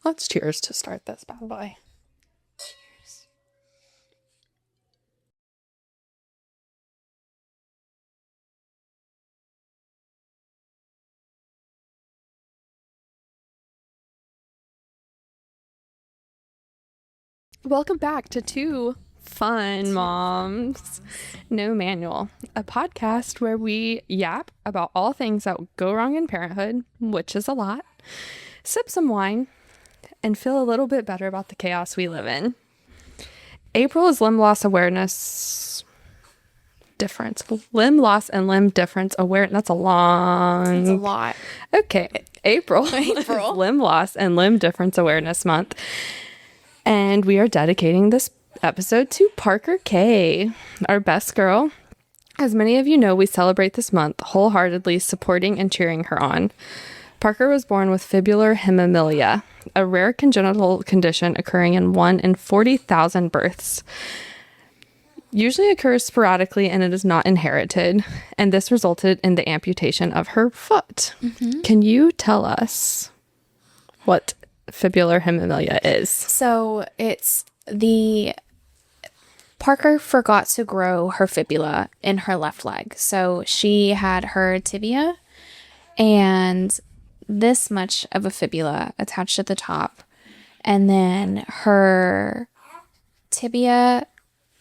Let's cheers to start this bad boy. Cheers. Welcome back to Two Fun Moms, No Manual, a podcast where we yap about all things that go wrong in parenthood, which is a lot, sip some wine, and feel a little bit better about the chaos we live in. April is Limb Loss Awareness Difference. Limb Loss and Limb Difference Awareness. That's a long... It's a lot. Okay. April. Is Limb Loss and Limb Difference Awareness Month. And we are dedicating this episode to Parker K, our best girl. As many of you know, we celebrate this month wholeheartedly supporting and cheering her on. Parker was born with Fibular Hemimelia, a rare congenital condition occurring in 1 in 40,000 births. Usually occurs sporadically and it is not inherited, and this resulted in the amputation of her foot. Mm-hmm. Can you tell us what Fibular Hemimelia is? So it's Parker forgot to grow her fibula in her left leg. So she had her tibia and this much of a fibula attached at the top. And then her tibia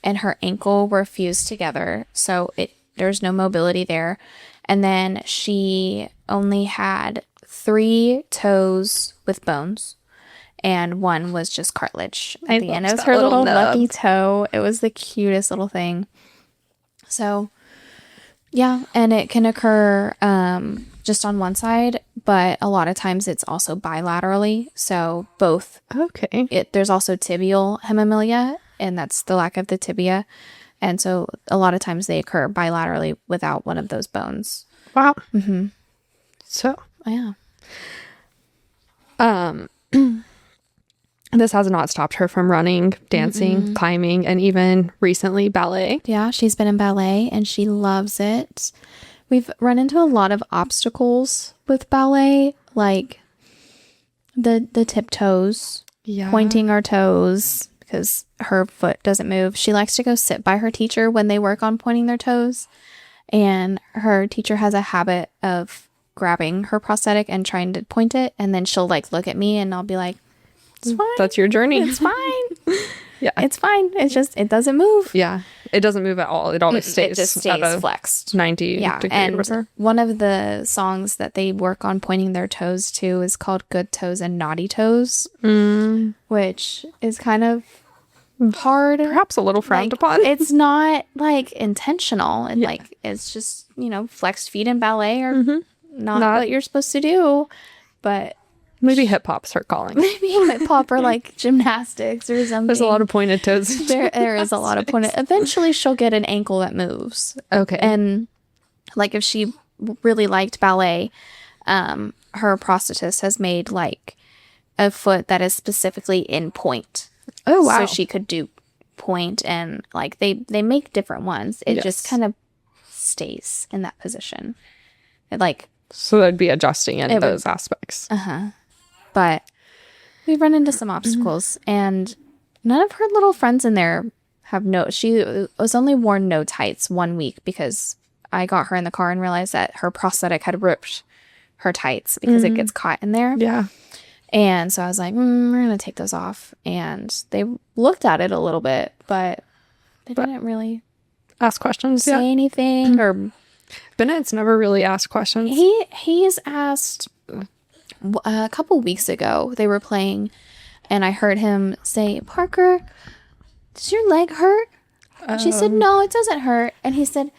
and her ankle were fused together. So there's no mobility there. And then she only had 3 toes with bones. And 1 was just cartilage at the end. It was her little lucky toe. It was the cutest little thing. So, yeah. And it can occur just on one side, but a lot of times it's also bilaterally. So both. Okay. There's also tibial hemimelia, and that's the lack of the tibia. And so a lot of times they occur bilaterally without one of those bones. Wow. Mm-hmm. So, yeah. This has not stopped her from running, dancing, climbing, and even recently ballet. Yeah, she's been in ballet and she loves it. We've run into a lot of obstacles with ballet, like the tiptoes, pointing our toes because her foot doesn't move. She likes to go sit by her teacher when they work on pointing their toes. And her teacher has a habit of grabbing her prosthetic and trying to point it. And then she'll like look at me and I'll be like, it's fine. That's your journey. It's fine. Yeah. It's fine. It's just, it doesn't move. Yeah. It doesn't move at all. It always stays. It just stays flexed. 90 degree and whatever. One of the songs that they work on pointing their toes to is called Good Toes and Naughty Toes, which is kind of hard. Perhaps a little frowned upon. It's not like intentional. And like, it's just, flexed feet in ballet are not what you're supposed to do. But maybe hip hop start calling. Maybe hip hop or like gymnastics or something. There's a lot of pointed toes. There is a lot of pointed. Eventually she'll get an ankle that moves. Okay. And like if she really liked ballet, her prosthetist has made like a foot that is specifically in point. Oh wow. So she could do point, and like they make different ones. It just kind of stays in that position. So that'd be adjusting in those aspects. But we've run into some obstacles, and none of her little friends in there she was only worn no tights 1 week because I got her in the car and realized that her prosthetic had ripped her tights because it gets caught in there. Yeah. And so I was like, we're going to take those off. And they looked at it a little bit, but they didn't really ask questions. Say anything or... Bennett's never really asked questions. He's asked a couple weeks ago. They were playing, and I heard him say, "Parker, does your leg hurt?" And she said, "No, it doesn't hurt." And he said,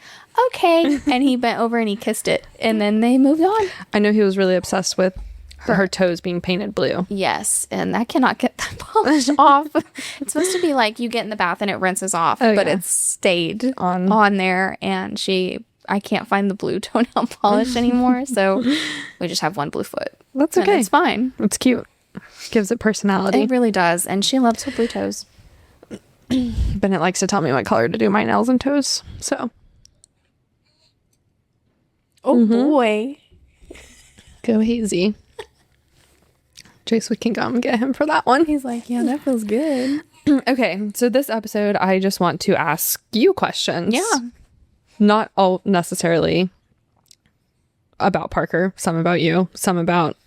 "Okay." And he bent over and he kissed it, and then they moved on. I know he was really obsessed with her toes being painted blue. Yes, and I cannot get that polished off. It's supposed to be like you get in the bath and it rinses off, but it's stayed on there, and I can't find the blue toenail polish anymore, so we just have one blue foot. That's okay. And it's fine. It's cute. Gives it personality. It really does, and she loves her blue toes. Bennett likes to tell me what color to do my nails and toes, so. Oh boy. Go hazy. Jace, we can go and get him for that one. He's like, yeah, that feels good. Okay, so this episode, I just want to ask you questions. Yeah. Not all necessarily about Parker, some about you, some about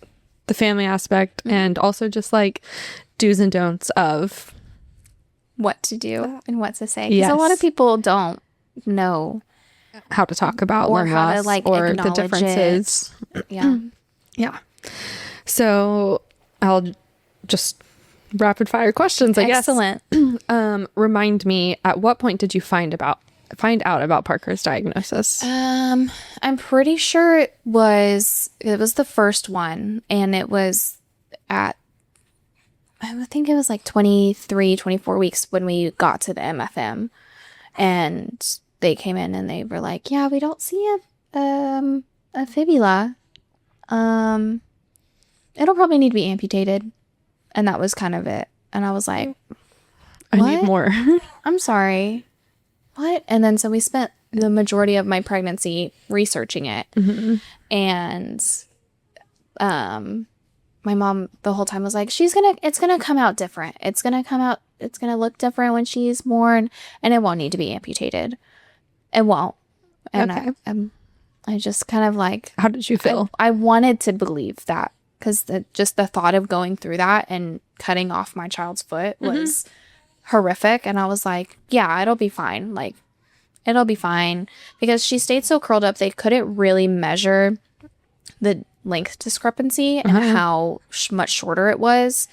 the family aspect, and also just like do's and don'ts of what to do and what to say. Because Yes. a lot of people don't know how to talk about or limb how loss to like or the acknowledge differences. it. Yeah. Yeah. So I'll just rapid fire questions, I Excellent. guess. Remind me, at what point did you find out about Parker's diagnosis? I'm pretty sure it was the first one, and it was at, I think it was like 23, 24 weeks when we got to the MFM, and they came in and they were like, yeah, we don't see a fibula. It'll probably need to be amputated. And that was kind of it. And I was like, I need more. I'm sorry. What? And then so we spent the majority of my pregnancy researching it. Mm-hmm. And my mom the whole time was like, it's gonna come out different. It's gonna look different when she's born, and it won't need to be amputated. It won't. And Okay. I just kind of like, How did you feel? I wanted to believe that, because just the thought of going through that and cutting off my child's foot was horrific. And I was like, yeah, it'll be fine. Like, it'll be fine. Because she stayed so curled up, they couldn't really measure the length discrepancy and how much shorter it was.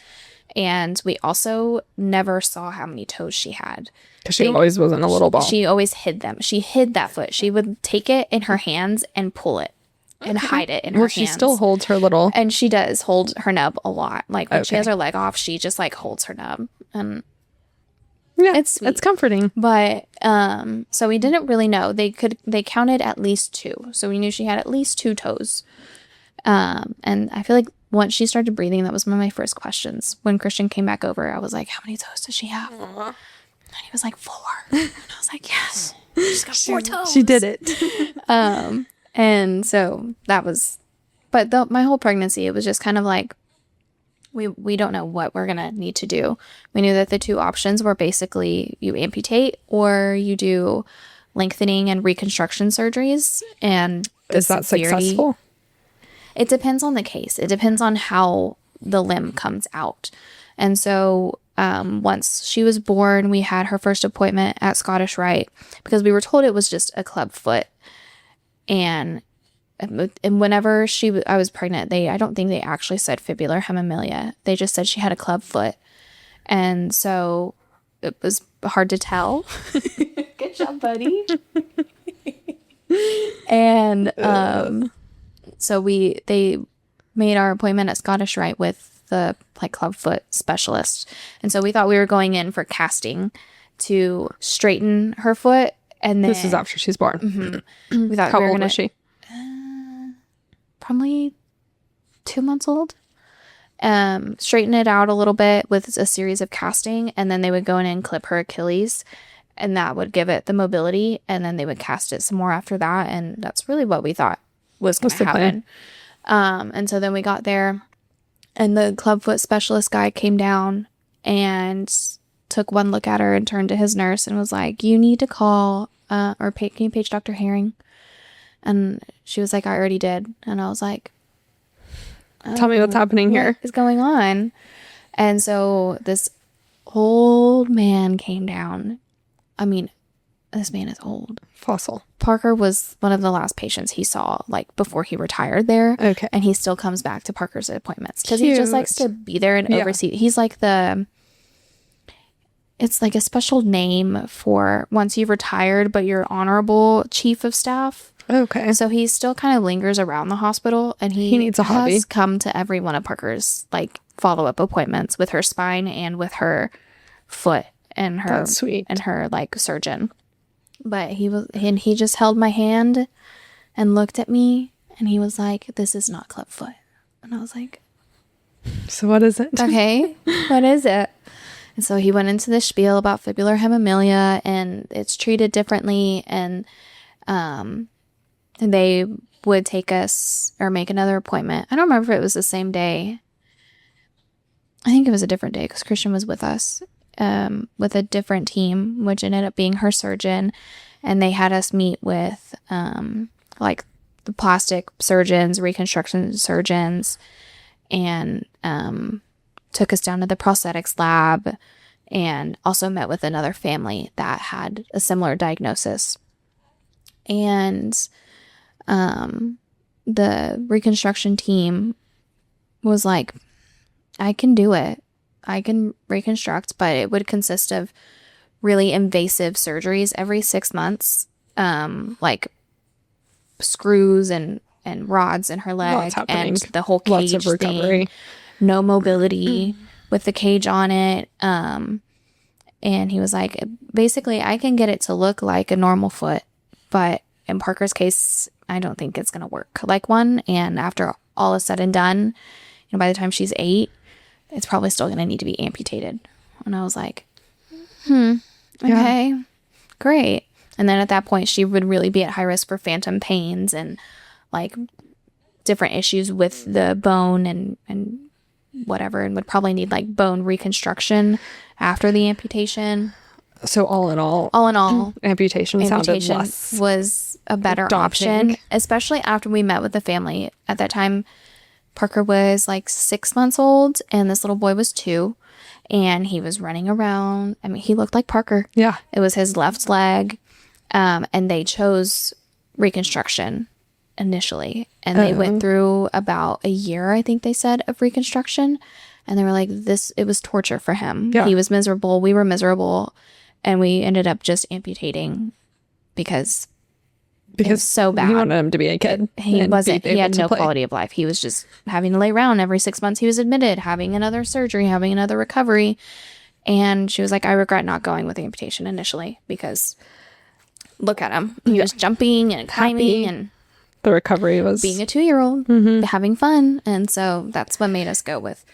And we also never saw how many toes she had. Because she always was in a little ball. She always hid them. She hid that foot. She would take it in her hands and pull it and hide it in her hands. She still holds her little... And she does hold her nub a lot. Like when she Okay. has her leg off, she just like holds her nub. And Yeah, it's sweet. it's comforting. But so we didn't really know. They counted at least 2. So we knew she had at least 2 toes. And I feel like once she started breathing, that was one of my first questions. When Christian came back over, I was like, how many toes does she have? And he was like, 4. And I was like, yes, she's got 4 toes. She did it. And so that was, but my whole pregnancy, it was just kind of like, we don't know what we're going to need to do. We knew that the 2 options were basically you amputate or you do lengthening and reconstruction surgeries. And Is that successful? It depends on the case. It depends on how the limb comes out. And so once she was born, we had her first appointment at Scottish Rite because we were told it was just a club foot. And whenever I was pregnant, I don't think they actually said Fibular Hemimelia. They just said she had a club foot. And so it was hard to tell. Good job, buddy. And so they made our appointment at Scottish Rite with the like clubfoot specialist. And so we thought we were going in for casting to straighten her foot. And then This is after she's born. we thought How we were old gonna, was she? Probably 2 months old. Straighten it out a little bit with a series of casting, and then they would go in and clip her Achilles, and that would give it the mobility, and then they would cast it some more after that, and that's really what we thought was going to happen. And so then we got there, and the clubfoot specialist guy came down and took one look at her and turned to his nurse and was like, you need to call can you page Dr. Herring? And she was like, I already did. And I was like, Tell me what's happening here. what is going on? And so this old man came down. I mean, this man is old. Fossil. Parker was one of the last patients he saw, like, before he retired there. Okay. And he still comes back to Parker's appointments because he just Cute. likes to be there and oversee. He's like it's like a special name for once you've retired, but you're honorable chief of staff. Okay. So he still kind of lingers around the hospital, and he needs a hobby. has come to every one of Parker's like follow-up appointments with her spine and with her foot and her That's sweet. and her like surgeon. But he just held my hand and looked at me, and he was like, "This is not clubfoot." And I was like, So what is it? "Okay, what is it?" And so he went into the spiel about fibular hemimelia, and it's treated differently, and they would take us or make another appointment. I don't remember if it was the same day. I think it was a different day because Christian was with us with a different team, which ended up being her surgeon. And they had us meet with like the plastic surgeons, reconstruction surgeons, and took us down to the prosthetics lab, and also met with another family that had a similar diagnosis. And the reconstruction team was like, I can do it. I can reconstruct, but it would consist of really invasive surgeries every 6 months, like screws and rods in her leg and the whole cage Lots of recovery. thing. No mobility with the cage on it. And he was like, basically, I can get it to look like a normal foot, but in Parker's case, I don't think it's going to work like one. And after all is said and done, by the time she's 8, it's probably still going to need to be amputated. And I was like, okay, great. And then at that point, she would really be at high risk for phantom pains and like different issues with the bone and whatever, and would probably need like bone reconstruction after the amputation. So all in all, amputation sounded less was a better daunting. option, especially after we met with the family. At that time, Parker was like 6 months old and this little boy was 2, and he was running around. I mean, he looked like Parker. Yeah. It was his left leg. And they chose reconstruction initially, and they went through about a year, I think they said, of reconstruction. And they were like, it was torture for him. Yeah. He was miserable. We were miserable. And we ended up just amputating because it was so bad. He wanted him to be a kid. He had no quality of life. He was just having to lay around every 6 months. He was admitted, having another surgery, having another recovery. And she was like, I regret not going with the amputation initially, because look at him. He was jumping and climbing and the recovery was being a 2-year-old, having fun. And so that's what made us go with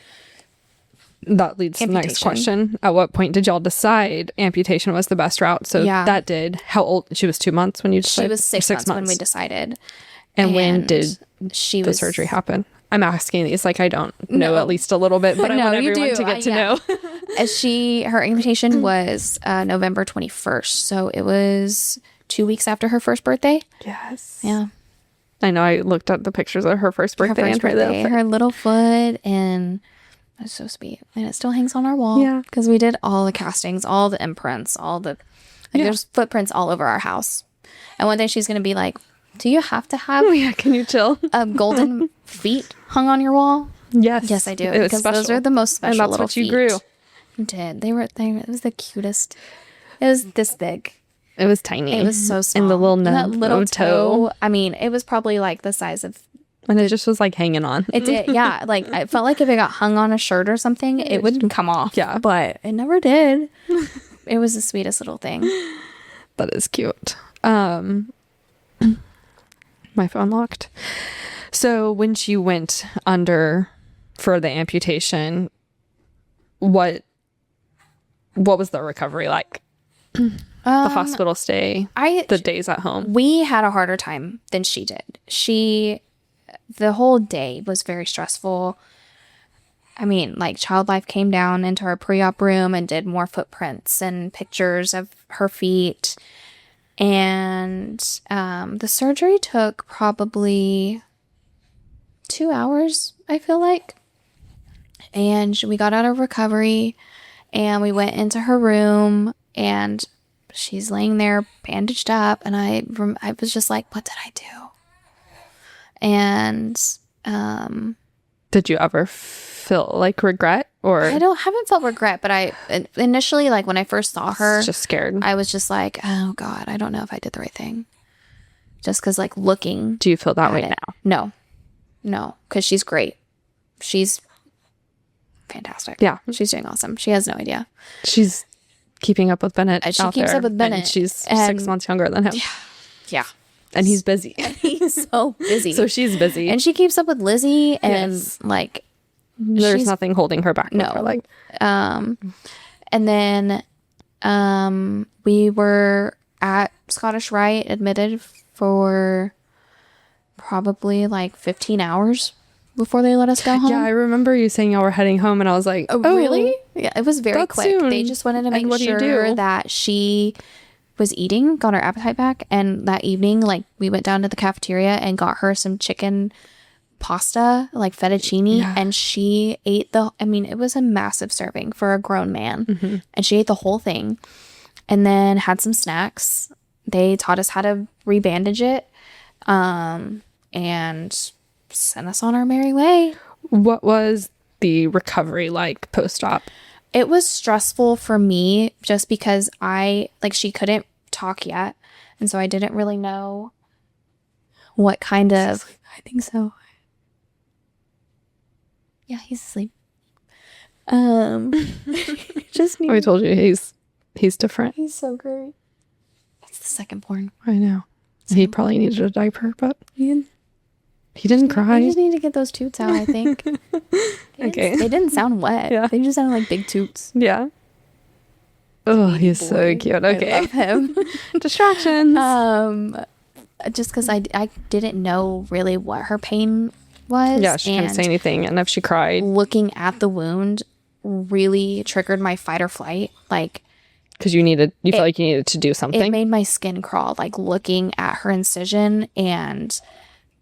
that. Leads to the next question. At what point did y'all decide amputation was the best route? So that did. How old? She was 2 months when you decided? She was 6 months when we decided. And when did the surgery happen? I'm asking these like I don't know at least a little bit, but I want everyone to get to know. Her amputation was November 21st. So it was 2 weeks after her first birthday. Yes. Yeah. I know. I looked at the pictures of her first birthday. Her little foot, and it was so sweet. And it still hangs on our wall. Yeah. Because we did all the castings, all the imprints, there's footprints all over our house. And one day she's going to be like, do you have to have can you chill? Golden feet hung on your wall? Yes. Yes, I do. It was because special. Those are the most special and that's little what you feet. grew. You did. It was the cutest. It was this big. It was tiny. It was so small. And the little that little toe. I mean, it was probably like the size of. And it just was like hanging on. It did, yeah. Like I felt like if it got hung on a shirt or something, it would come off. Yeah, but it never did. It was the sweetest little thing. That is cute. My phone locked. So when she went under for the amputation, what was the recovery like? The hospital stay, the days at home. We had a harder time than she did. The whole day was very stressful. I mean, like Child Life came down into our pre-op room and did more footprints and pictures of her feet. And the surgery took probably 2 hours, I feel like. And we got out of recovery and we went into her room, and she's laying there bandaged up. And I was just like, what did I do? And did you ever feel like regret? Or I haven't felt regret, but I initially, like when I first saw her, just scared. I was just like, oh God, I don't know if I did the right thing. Just because like looking. Do you feel that way now? No, because she's great. She's fantastic. Yeah. She's doing awesome. She has no idea. She's keeping up with Bennett. She keeps up with Bennett. And she's 6 months younger than him. Yeah. And he's busy. He's so busy. So she's busy. And she keeps up with Lizzie, and like there's nothing holding her back. No. Her, like. And then we were at Scottish Rite admitted for probably like 15 hours before they let us go home. Yeah, I remember you saying y'all were heading home, and I was like, oh really? Yeah, it was very quick. soon. They just wanted to make what do you sure do? that she was eating, got her appetite back. And that evening, like, we went down to the cafeteria and got her some chicken pasta, like fettuccine, and she ate it was a massive serving for a grown man, and she ate the whole thing, and then had some snacks. They taught us how to rebandage it, and sent us on our merry way. What was the recovery like post-op? It was stressful for me just because she couldn't talk yet, and so I didn't really know what kind of. I think so. Yeah, he's asleep. Just I told you he's different. He's so great. It's the second born. I know. He probably needed a diaper, but he didn't cry. You just need to get those toots out, I think. Okay. They didn't sound wet. Yeah. They just sounded like big toots. Yeah. Oh, he's so cute. Okay. I love him. Distractions. Just because I didn't know really what her pain was. Yeah, she couldn't say anything, and if she cried, looking at the wound really triggered my fight or flight. Like, because you felt like you needed to do something. It made my skin crawl, like looking at her incision, and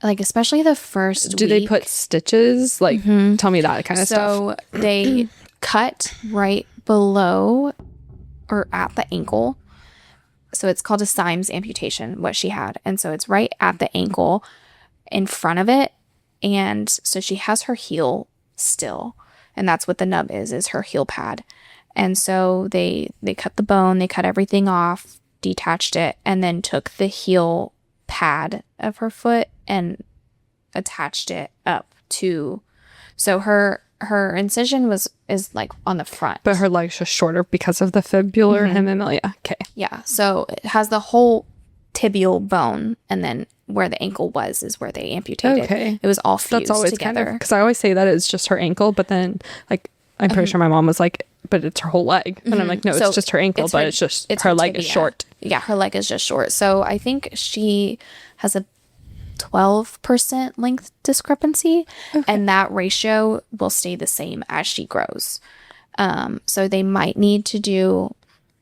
like especially the first Do they put stitches? Like, tell me that kind of stuff. So they cut right below or at the ankle. So it's called a Symes amputation, what she had. And so it's right at the ankle in front of it. And so she has her heel still. And that's what the nub is her heel pad. And so they cut the bone, they cut everything off, detached it, and then took the heel pad of her foot and attached it up to. So her incision is like on the front. But her leg's just shorter because of the fibular hemimelia. Okay. Yeah. So it has the whole tibial bone, and then where the ankle was is where they amputated. Okay. It was all fused That's always together. because I always say that it's just her ankle, but then like I'm pretty sure my mom was like, but it's her whole leg. And I'm like, no, So it's just her ankle, but it's just her leg is tibia. short. Yeah, her leg is just short. So I think she has a 12% length discrepancy, and that ratio will stay the same as she grows. So they might need to do,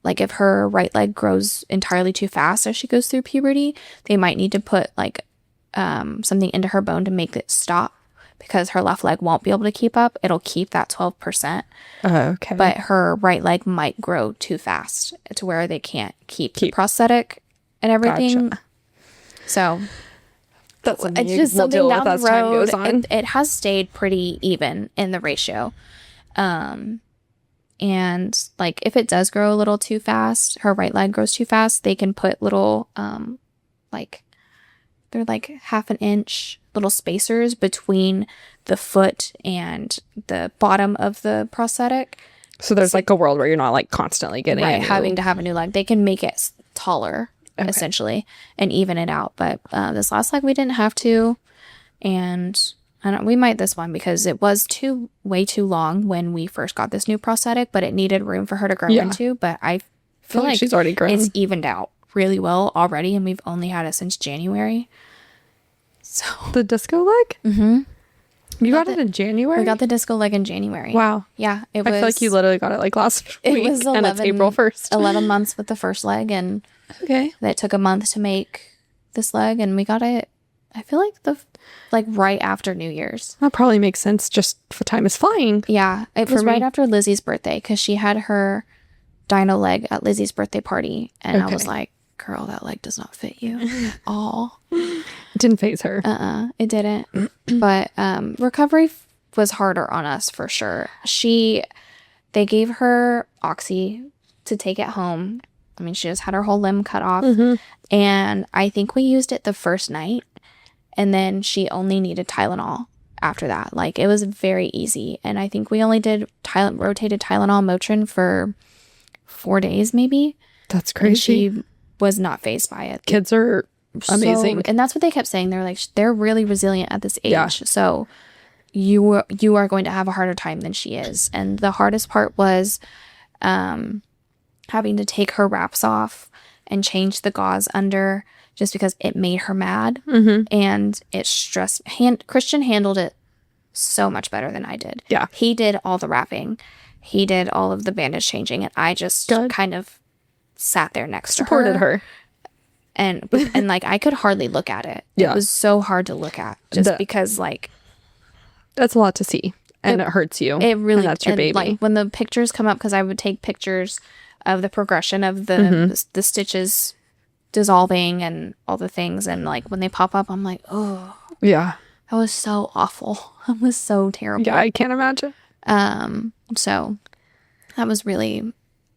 like, if her right leg grows entirely too fast as she goes through puberty, they might need to put like something into her bone to make it stop, because her left leg won't be able to keep up. It'll keep that 12%. Okay. But her right leg might grow too fast to where they can't keep the prosthetic and everything. Gotcha. So That's something it's just we'll something deal down with as the time road. goes on. It has stayed pretty even in the ratio. And like if it does grow a little too fast, her right leg grows too fast, they can put little like they're like 1/2 inch little spacers between the foot and the bottom of the prosthetic. So there's like a world where you're not like constantly getting Having to have a new leg. They can make it taller essentially and even it out. But this last leg we didn't have to, and we might this one because it was way too long when we first got this new prosthetic, but it needed room for her to grow into. But I feel like she's already grown. It's evened out really well already, and we've only had it since January. So the disco leg? Mm-hmm. You got it in January? We got the disco leg in January. Wow. Yeah. I feel like you literally got it like last week. It was 11, and it's April 1st. 11 months with the first leg, and it took a month to make this leg, and we got it, I feel like right after New Year's. That probably makes sense, just for time is flying. Yeah. It was right after Lizzie's birthday, because she had her dino leg at Lizzie's birthday party, and I was like, girl, that leg does not fit you at all. It didn't phase her. It didn't. But recovery was harder on us for sure. They gave her oxy to take it home. I mean, she just had her whole limb cut off. And I think we used it the first night, and then she only needed Tylenol after that. Like, it was very easy. And I think we only did rotated Tylenol Motrin for 4 days maybe. That's crazy. And she was not phased by it. Kids are amazing. And that's what they kept saying. They're like, they're really resilient at this age. Yeah. So you are going to have a harder time than she is. And the hardest part was having to take her wraps off and change the gauze under, just because it made her mad. And it stressed. Christian handled it so much better than I did. Yeah. He did all the wrapping. He did all of the bandage changing, and I just kind of sat there next to her. Supported her. And like, I could hardly look at it. Yeah. It was so hard to look at just because, like... That's a lot to see. And it hurts you. It really... And that's your baby. Like, when the pictures come up, because I would take pictures of the progression of the stitches dissolving and all the things. And, like, when they pop up, I'm like, oh... Yeah. That was so awful. It was so terrible. Yeah, I can't imagine. So that was really...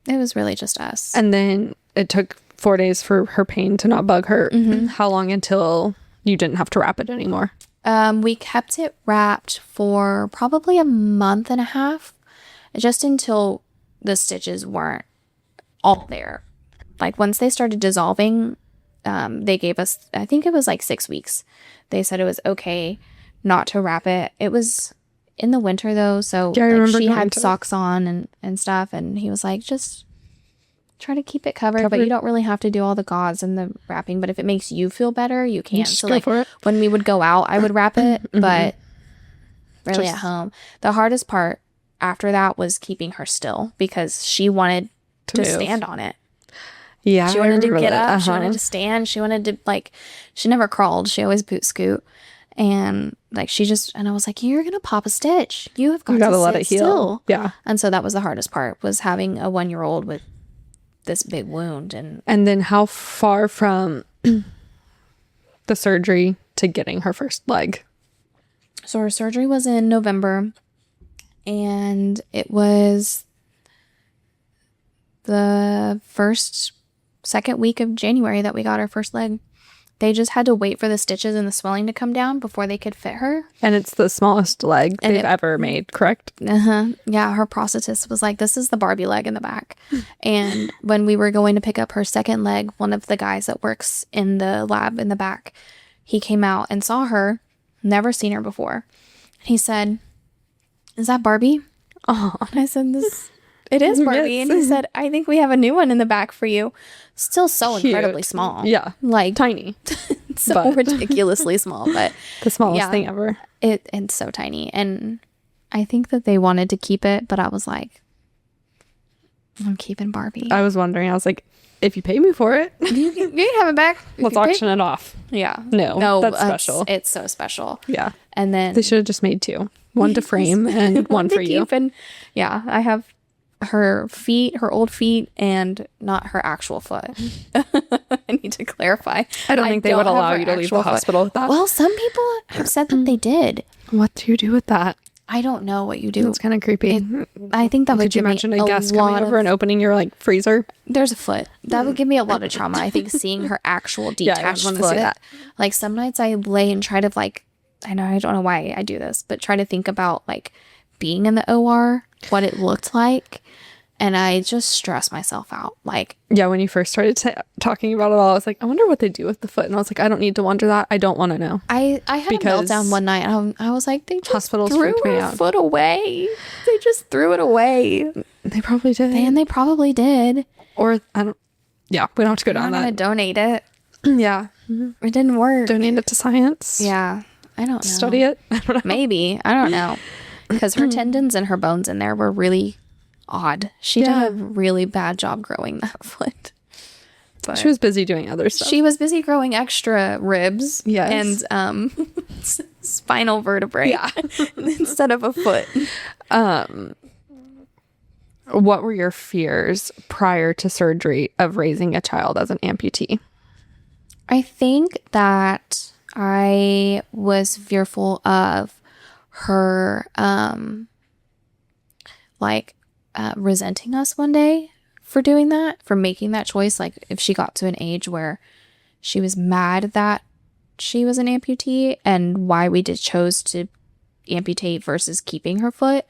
It was really just us. And then it took 4 days for her pain to not bug her. How long until you didn't have to wrap it anymore? We kept it wrapped for probably a month and a half, just until the stitches weren't all there. Like, once they started dissolving, they gave us, I think it was like 6 weeks. They said it was okay not to wrap it. It was in the winter though, so yeah, I remember she had socks on and stuff, and he was like, just try to keep it covered, but you don't really have to do all the gauze and the wrapping, but if it makes you feel better, you can. Just so go like, for it. when we would go out, I would wrap it, but really at home. The hardest part after that was keeping her still, because she wanted to stand on it. Yeah, she wanted to get up. She wanted to stand. She wanted to, like, she never crawled. She always boot scoot. And like, and I was like, you're going to pop a stitch. You have got to let it heal. Still. Yeah. And so that was the hardest part, was having a 1-year-old with this big wound. And then how far from the surgery to getting her first leg? So her surgery was in November, and it was the second week of January that we got our first leg. They just had to wait for the stitches and the swelling to come down before they could fit her. And it's the smallest leg they've ever made, correct? Yeah, her prosthetist was like, this is the Barbie leg in the back. And when we were going to pick up her second leg, one of the guys that works in the lab in the back, he came out and saw her, never seen her before. He said, is that Barbie? Oh, and I said, it is Barbie. Yes. And he said, I think we have a new one in the back for you. Still so cute. Incredibly small. Yeah. Like tiny. So ridiculously small, but the smallest thing ever. It's so tiny. And I think that they wanted to keep it, but I was like, I'm keeping Barbie. I was wondering, I was like, if you pay me for it, you can have it back. Let's auction it off. Yeah. No, that's special. It's so special. Yeah. And then they should have just made 2. One to frame and one for you. And yeah, I have her feet, her old feet, and not her actual foot. I need to clarify. I don't think they would allow you to leave the hospital with that. Well, some people have said that they did. What do you do with that? I don't know what you do. It's kind of creepy. I think that would give me a guest coming over and opening your like freezer. There's a foot. That would give me a lot of trauma. I think seeing her actual detached foot. See that. Like, some nights I lay and try to, like, I don't know why I do this, but try to think about like being in the OR, what it looked like. And I just stress myself out. Like, yeah, when you first started talking about it all, I was like, I wonder what they do with the foot. And I was like, I don't need to wonder that. I don't want to know. I had a meltdown one night. And I was like, they just threw her foot away. They just threw it away. They probably did. And they probably did. Or, I don't, yeah, we don't have to go down that. I'm going to donate it. Yeah. It didn't work. Donate it to science. Yeah. I don't know. Study it. I don't know. Maybe. I don't know. Because her tendons and her bones in there were really odd. She did a really bad job growing that foot. But she was busy doing other stuff. She was busy growing extra ribs and spinal vertebrae instead of a foot. What were your fears prior to surgery of raising a child as an amputee? I think that I was fearful of her resenting us one day for doing that, for making that choice. Like, if she got to an age where she was mad that she was an amputee and why we chose to amputate versus keeping her foot.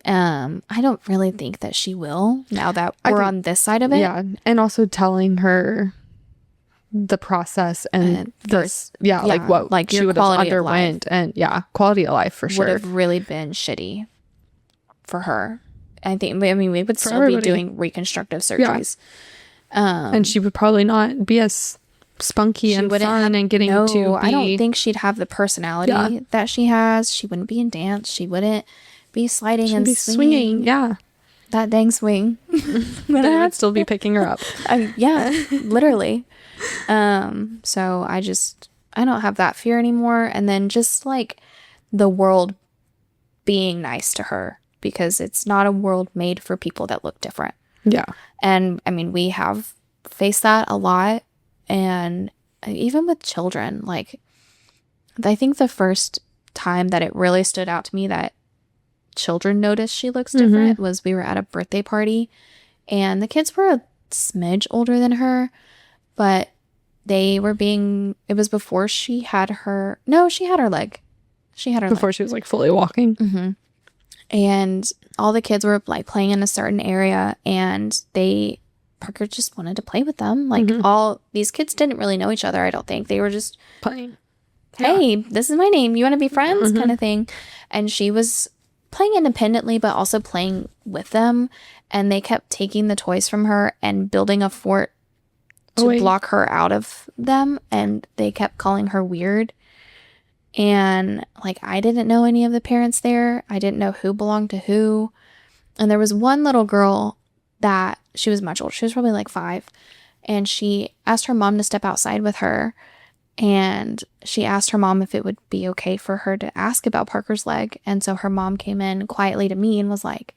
I don't really think that she will, now that we're on this side of it. Yeah, and also telling her the process and like what she would have underwent, and quality of life for sure would have really been shitty for her. We would still be doing reconstructive surgeries. And she would probably not be as spunky and fun and getting no, to be... I don't think she'd have the personality that she has. She wouldn't be in dance. She wouldn't be sliding and swinging. Yeah. That dang swing. They would still be picking her up. Yeah, literally. So I don't have that fear anymore. And then just like the world being nice to her, because it's not a world made for people that look different. Yeah. And I mean, we have faced that a lot. And even with children, like, I think the first time that it really stood out to me that children noticed she looks different was we were at a birthday party, and the kids were a smidge older than her, but it was before she had her leg. She had her before leg. She was like fully walking. And all the kids were like playing in a certain area, and Parker just wanted to play with them. Like all these kids didn't really know each other. I don't think they were just Playing. Hey, this is my name. You want to be friends? Kind of thing. And she was playing independently, but also playing with them. And they kept taking the toys from her and building a fort to block her out of them. And they kept calling her weird. And like, I didn't know any of the parents there. I didn't know who belonged to who. And there was one little girl that she was much older. She was probably like 5. And she asked her mom to step outside with her. And she asked her mom if it would be okay for her to ask about Parker's leg. And so her mom came in quietly to me and was like,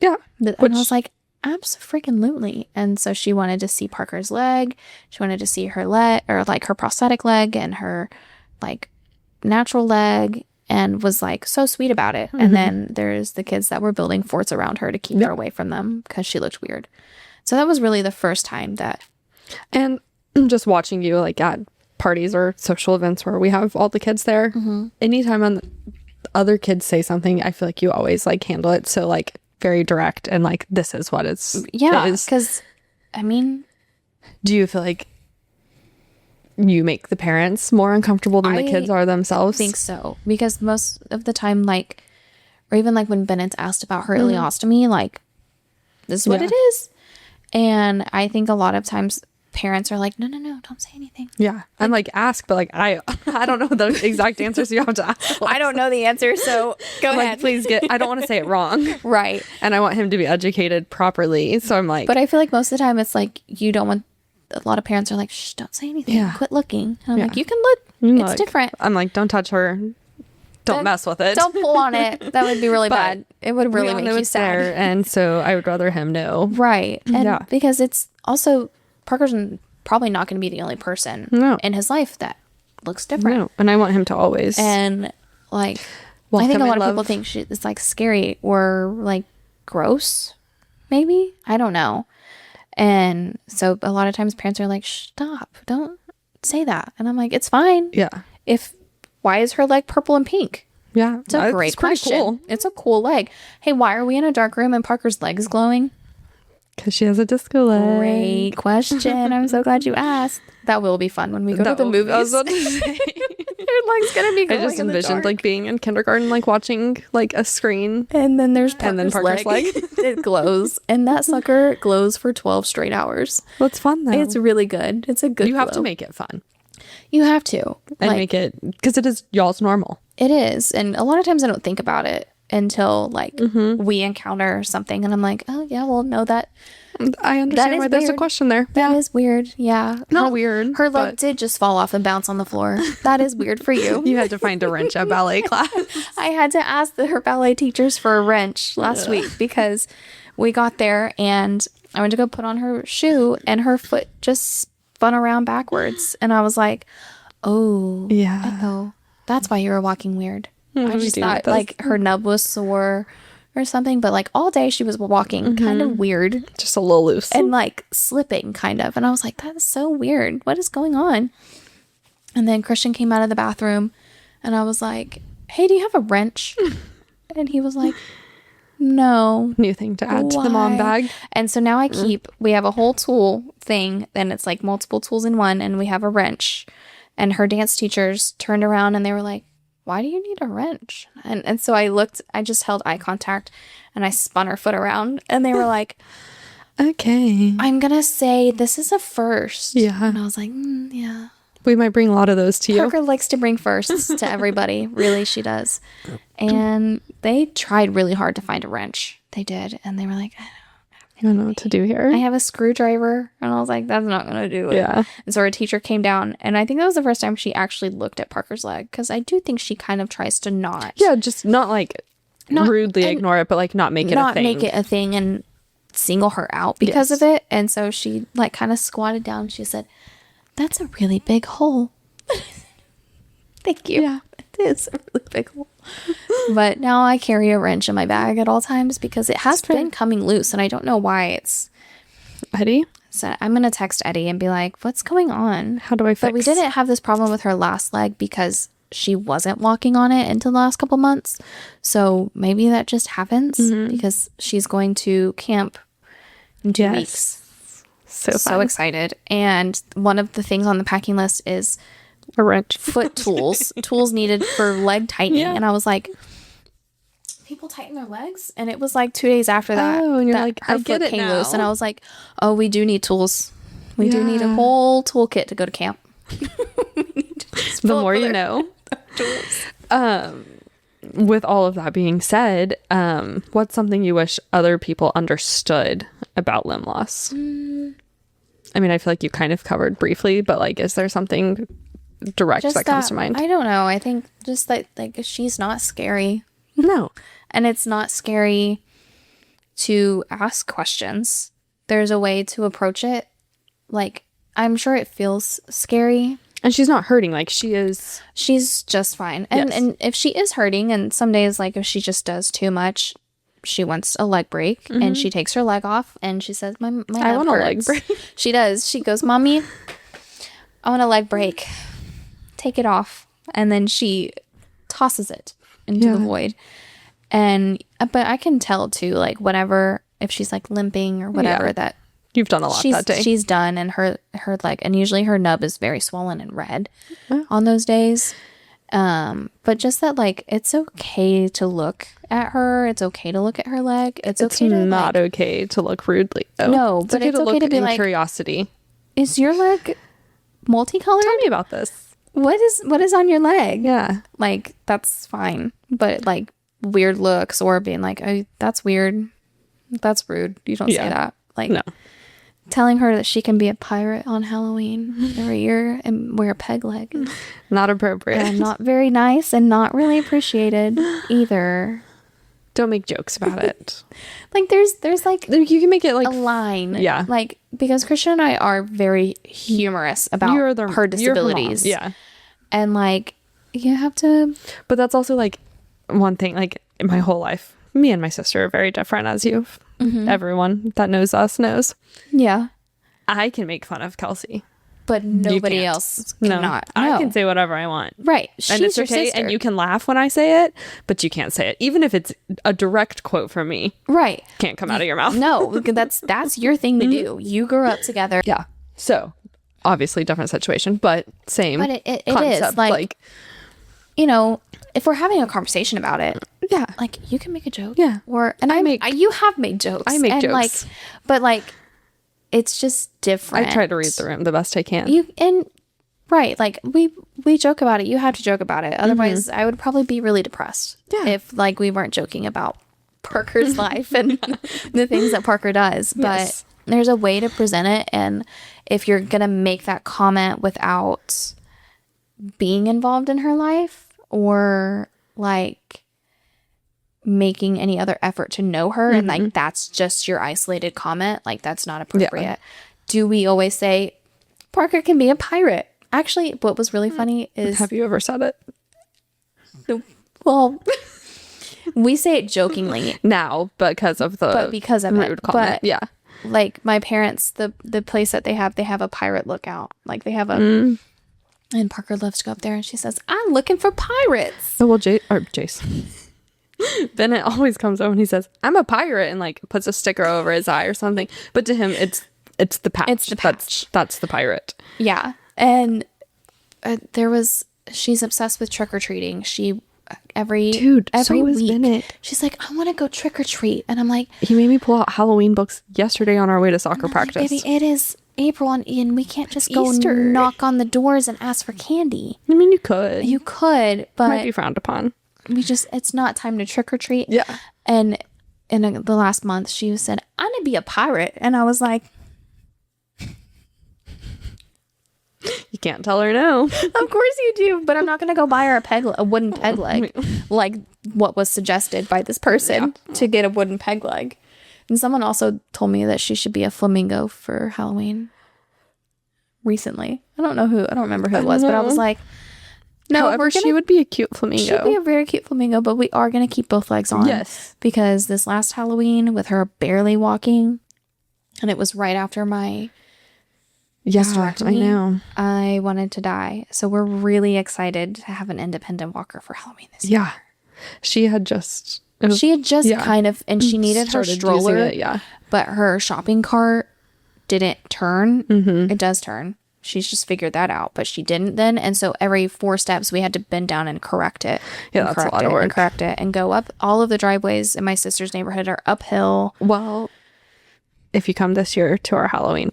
yeah. And I was like, abso-freaking-lutely. And so she wanted to see Parker's leg. She wanted to see her leg, or like her prosthetic leg and her like natural leg, and was like so sweet about it. And then there's the kids that were building forts around her to keep her away from them because she looked weird. So that was really the first time that. And just watching you like at parties or social events where we have all the kids there, anytime other kids say something, I feel like you always like handle it so like very direct and like, this is what it's because I mean, do you feel like you make the parents more uncomfortable than the kids are themselves? I think so, because most of the time, like, or even like when Bennett's asked about her ileostomy, like, this is what it is. And I think a lot of times parents are like, no, don't say anything. Yeah. I'm like, ask, but like, I don't know the exact answers you have to ask. I don't know the answer, so go ahead. Please I don't want to say it wrong. Right. And I want him to be educated properly. So I'm like. But I feel like most of the time it's like, you don't want, a lot of parents are like, shh, don't say anything. Yeah. Quit looking. And I'm like, you can look. It's different. I'm like, don't touch her. Don't mess with it. Don't pull on it. That would be really bad. It would really make you sad. There, and so I would rather him know. Right. And because it's also, Parker's probably not going to be the only person in his life that looks different. No. And I want him to always. And like, I think a lot of people think it's like scary or like gross, maybe. I don't know. And so a lot of times parents are like, stop, don't say that. And I'm like, it's fine. Yeah. Why is her leg purple and pink? Yeah. It's a great question. Cool. It's a cool leg. Hey, why are we in a dark room and Parker's leg is glowing? Because she has a disco leg. Great question. I'm so glad you asked. That will be fun when we go to the movies. I was about to say. Her leg's going to be glowing. I just envisioned like being in kindergarten, like watching like a screen. And then there's Parker's leg. It glows. And that sucker glows for 12 straight hours. Well, it's fun though. It's really good. It's a good You have to make it fun. You have to. And make it, because it is y'all's normal. It is. And a lot of times I don't think about it until like we encounter something and I'm like, oh yeah, well, no, that I understand why there's a question there. That is weird. Yeah. Not weird. Her leg did just fall off and bounce on the floor. That is weird for you. You had to find a wrench at ballet class. I had to ask her ballet teachers for a wrench last week because we got there and I went to go put on her shoe and her foot just spun around backwards. And I was like, oh, yeah. Oh, that's why you were walking weird. I just thought like her nub was sore or something, but like all day she was walking kind of weird. Just a little loose. And like slipping kind of. And I was like, that is so weird. What is going on? And then Christian came out of the bathroom and I was like, hey, do you have a wrench? And he was like, no. New thing to add to the mom bag. And so now we have a whole tool thing and it's like multiple tools in one and we have a wrench. And her dance teachers turned around and they were like, why do you need a wrench? And so I just held eye contact and I spun her foot around and they were like, Okay. I'm going to say this is a first. Yeah. And I was like, yeah. We might bring a lot of those to you. Parker likes to bring firsts to everybody. Really, she does. And they tried really hard to find a wrench. They did. And they were like, I don't know what to do here. I have a screwdriver. And I was like, that's not going to do it. Yeah. And so our teacher came down. And I think that was the first time she actually looked at Parker's leg. Because I do think she kind of tries to not. Yeah, just not like rudely ignore it, but like not make it a thing. Not make it a thing and single her out because of it. And so she like kind of squatted down. She said, that's a really big hole. Thank you. Yeah. It is a really big hole. But now I carry a wrench in my bag at all times because it has been coming loose and I don't know why it's. Eddie? So I'm going to text Eddie and be like, what's going on? How do I fix? But we didn't have this problem with her last leg because she wasn't walking on it until the last couple months. So maybe that just happens because she's going to camp in 2 weeks. So excited. And one of the things on the packing list is a wrench, foot tools, tools needed for leg tightening. Yeah. And I was like, people tighten their legs? And it was like 2 days after that. Oh, and you're that like, her I get foot it came now. loose. And I was like, oh, we do need tools. We do need a whole toolkit to go to camp. The more you know. With all of that being said, what's something you wish other people understood about limb loss? I mean, I feel like you kind of covered briefly, but like, is there something direct that comes to mind? I don't know. I think just that like she's not scary. No. And it's not scary to ask questions. There's a way to approach it. Like, I'm sure it feels scary. And she's not hurting. Like, she's just fine. And if she is hurting, and some days, like, if she just does too much, she wants a leg break, and she takes her leg off, and she says, my I want hurts. a leg break. She does. She goes, Mommy, I want a leg break. Take it off. And then she tosses it into the void. And, but I can tell, too, like, whatever, if she's, like, limping or whatever, that you've done a lot that day. She's done, and her like, and usually her nub is very swollen and red on those days. But just that, like, it's okay to look at her. It's okay to look at her leg. It's okay to not like, okay to look rudely. Though. No, but it's okay to be like, curiosity. Is your leg multicolored? Tell me about this. What is on your leg? Yeah, like that's fine. But like weird looks or being like, oh, that's weird. That's rude. You don't say that. Like no. Telling her that she can be a pirate on Halloween every year and wear a peg leg. Not appropriate. And not very nice and not really appreciated either. Don't make jokes about it. Like there's like you can make it like a line. Yeah. Like because Christian and I are very humorous about her disabilities. Yeah. And like you have to. But that's also like one thing, like in my whole life, me and my sister are very different, as you've everyone that knows us knows. Yeah. I can make fun of Kelsey. But nobody else cannot. No. I can say whatever I want. Right. And it's okay. Sister. And you can laugh when I say it, but you can't say it. Even if it's a direct quote from me. Right. Can't come out of your mouth. No, that's your thing to do. You grew up together. Yeah. So obviously different situation, but same. But it concept. is like, you know, if we're having a conversation about it, yeah, like you can make a joke. Yeah. You have made jokes. I make jokes. Like, but like, it's just different. I try to read the room the best I can. Right, like we joke about it. You have to joke about it. Otherwise, I would probably be really depressed. Yeah. If like we weren't joking about Parker's life and the things that Parker does. But there's a way to present it, and if you're gonna make that comment without being involved in her life or like making any other effort to know her and like that's just your isolated comment, like that's not appropriate. Yeah. Do we always say Parker can be a pirate? Actually, what was really funny is, have you ever said it? Well, we say it jokingly now because of the rude comment. Yeah, like my parents, the place that they have a pirate lookout. Like they have a and Parker loves to go up there and she says, I'm looking for pirates. Oh well, Jace Bennett always comes over and he says, I'm a pirate, and like puts a sticker over his eye or something. But to him, it's the patch. It's the patch. That's the pirate. Yeah. And she's obsessed with trick-or-treating. She every so is week. Bennett. She's like, I want to go trick or treat, and I'm like, he made me pull out Halloween books yesterday on our way to soccer practice. Like, baby, it is April, and we can't just go Easter. knock on the doors and ask for candy. I mean, you could, but might be frowned upon. It's not time to trick or treat. Yeah. And in the last month, she said, I'm gonna be a pirate, and I was like, you can't tell her no. of course you do, but I'm not gonna go buy her a wooden peg leg, like what was suggested by this person to get a wooden peg leg. And someone also told me that she should be a flamingo for Halloween recently. I don't remember who it was, but I was like, no, however, she would be a cute flamingo. She'd be a very cute flamingo, but we are going to keep both legs on. Yes. Because this last Halloween, with her barely walking, and it was right after my hysterectomy, I know. I wanted to die. So we're really excited to have an independent walker for Halloween this year. Yeah. She had just kind of, and she needed her stroller, but her shopping cart didn't turn. Mm-hmm. It does turn. She's just figured that out, but she didn't then. And so every 4 steps we had to bend down and correct it. Yeah, that's a lot of work. And correct it and go up. All of the driveways in my sister's neighborhood are uphill. Well, if you come this year to our Halloween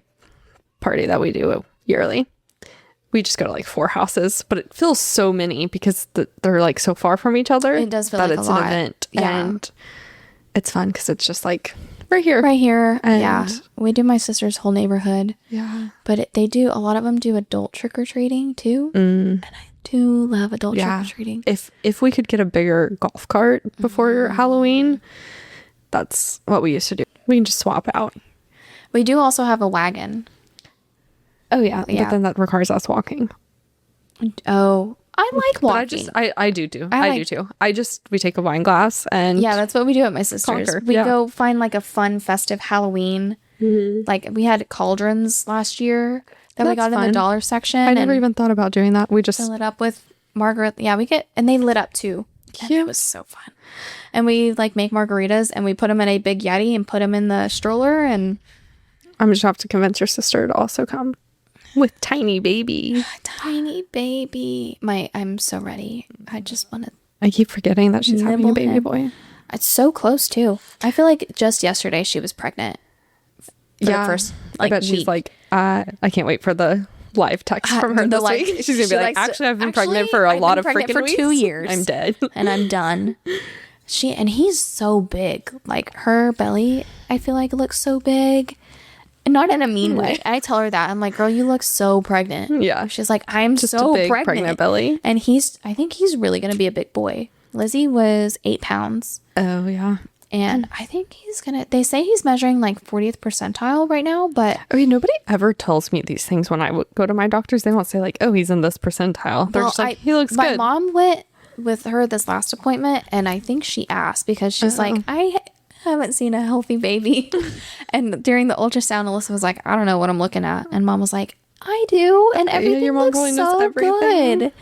party that we do yearly, we just go to like 4 houses, but it feels so many because they're like so far from each other. It does feel like it's a lot. An event. Yeah. And it's fun because it's just like right here. And yeah. We do my sister's whole neighborhood. Yeah. But a lot of them do adult trick-or-treating too. And I do love adult trick-or-treating. If we could get a bigger golf cart before Halloween, that's what we used to do. We can just swap out. We do also have a wagon. Oh, yeah. But then that requires us walking. Oh, I like walking. I do too. I do too. We take a wine glass and... Yeah, that's what we do at my sister's. Conquer. We go find like a fun, festive Halloween. Mm-hmm. Like we had cauldrons last year that we got in the dollar section. I never even thought about doing that. We just... fill it up with Margaret. Yeah, and they lit up too. Yeah. It was so fun. And we like make margaritas and we put them in a big Yeti and put them in the stroller and... I'm just have to convince your sister to also come. With tiny baby. I'm so ready. I just want to... I keep forgetting that she's having a baby boy. It's so close too. I feel like just yesterday she was pregnant. For the first, I bet she's like, I can't wait for the live text from her this week. She's going to be like, actually, I've been pregnant for a lot of freaking weeks. For 2 years. I'm dead. And I'm done. And he's so big. Like her belly, I feel like looks so big. Not in a mean way. I tell her that. I'm like, girl, you look so pregnant. Yeah. She's like, I'm just so a big pregnant belly. And I think he's really going to be a big boy. Lizzie was 8 pounds. Oh, yeah. And I think they say he's measuring like 40th percentile right now, but. I mean, nobody ever tells me these things when I go to my doctors. They won't say like, oh, he's in this percentile. They're just like, he looks good. My mom went with her this last appointment and I think she asked because she's like, I haven't seen a healthy baby. And during the ultrasound, Alyssa was like, I don't know what I'm looking at. And mom was like, I do. And everything your mom looks so good.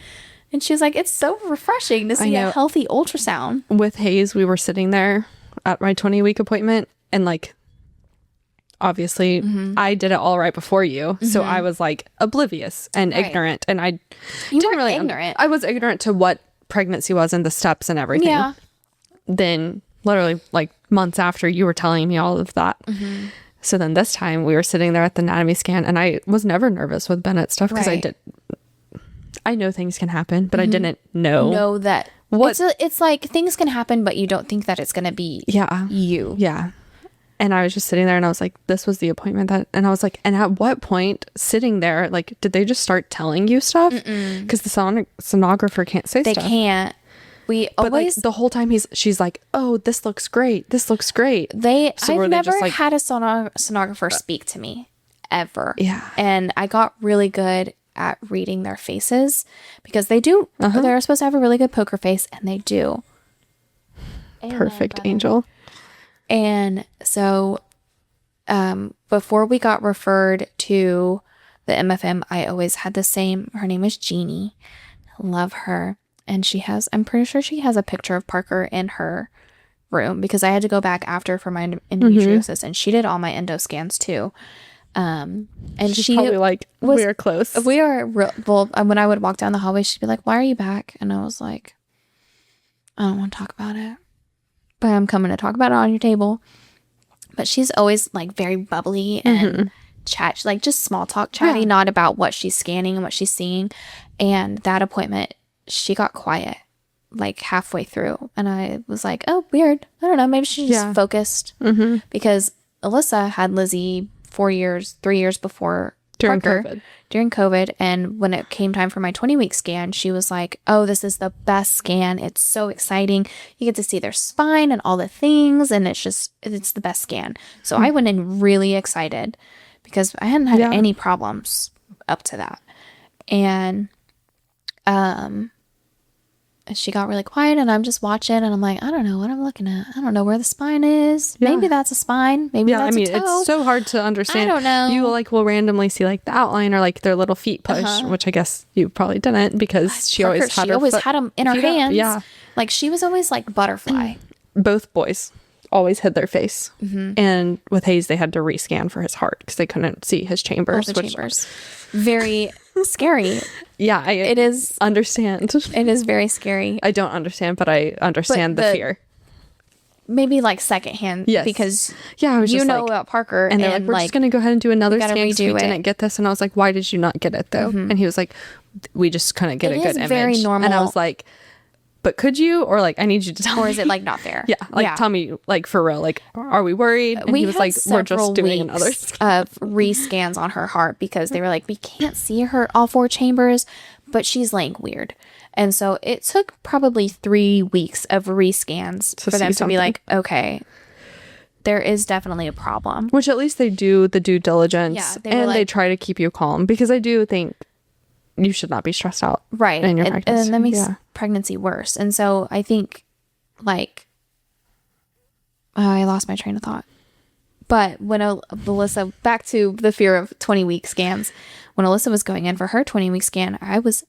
And she was like, it's so refreshing to see a healthy ultrasound. With Hayes, we were sitting there at my 20-week appointment. And like, obviously, I did it all right before you. Mm-hmm. So I was like oblivious and ignorant. And I didn't really... ignorant. I was ignorant to what pregnancy was and the steps and everything. Yeah. Then literally like months after you were telling me all of that. Mm-hmm. So then this time we were sitting there at the anatomy scan and I was never nervous with Bennett stuff because I know things can happen, but I didn't know that it's like things can happen, but you don't think that it's going to be you. Yeah. And I was just sitting there and I was like, this was the appointment and I was like, and at what point sitting there, like, did they just start telling you stuff? Because the sonographer can't say stuff. They can't. But like the whole time she's like, oh, this looks great. This looks great. I've never had a sonographer speak to me ever. Yeah. And I got really good at reading their faces because they do. They're supposed to have a really good poker face and they do. Perfect angel. And so before we got referred to the MFM, I always had her name is Jeannie. Love her. And I'm pretty sure she has a picture of Parker in her room because I had to go back after for my endometriosis and she did all my endo scans too. And she's probably like, we are close. We are, well, when I would walk down the hallway, she'd be like, why are you back? And I was like, I don't want to talk about it, but I'm coming to talk about it on your table. But she's always like very bubbly and chat, like just small talk chatty, not about what she's scanning and what she's seeing. And that appointment, she got quiet like halfway through. And I was like, oh, weird. I don't know. Maybe she's just focused. Because Alyssa had Lizzie 3 years before during COVID. And when it came time for my 20-week scan, she was like, oh, this is the best scan. It's so exciting. You get to see their spine and all the things. And it's the best scan. So I went in really excited because I hadn't had any problems up to that. And she got really quiet, and I'm just watching, and I'm like, I don't know what I'm looking at. I don't know where the spine is. Maybe that's a spine. Maybe that's a toe. It's so hard to understand. I don't know. You will randomly see like the outline or like their little feet push, which I guess you probably didn't because she always had them in her hands. Yeah, like she was always like butterfly. Both boys always hid their face, and with Hayes they had to rescan for his heart because they couldn't see his chambers. Very scary. Yeah, it is. Understand. It is very scary. I don't understand, but I understand the fear. Maybe like secondhand. Yes. Because I was just about Parker. And they're like, we're just going to go ahead and do another scan because we didn't get this. And I was like, why did you not get it though? And he was like, we just couldn't get a good image. Very normal. And I was like, but could you? Or like, I need you to tell me. Or is it like not there? Tell me like for real, like, are we worried? And he was like, we're just doing another of rescans on her heart because they were like, we can't see her all 4 chambers, but she's laying weird. And so it took probably 3 weeks of rescans for them to be like, okay, there is definitely a problem. Which at least they do the due diligence and they try to keep you calm because I do think you should not be stressed out. Right. In your pregnancy. And that makes pregnancy worse. And so I think like, I lost my train of thought. But when Alyssa, back to the fear of 20-week scans, when Alyssa was going in for her 20-week scan, I was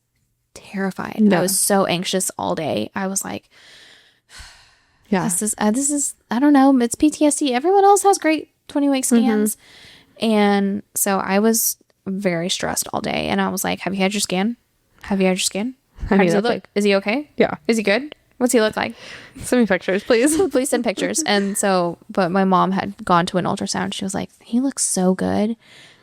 terrified. I was so anxious all day. I was like, this is, I don't know, it's PTSD. Everyone else has great 20-week scans. And so I was very stressed all day. And I was like, have you had your scan? How does he look? Is he okay? Yeah. Is he good? What's he look like? Send me pictures, please. Please send pictures. And so, but my mom had gone to an ultrasound. She was like, he looks so good. And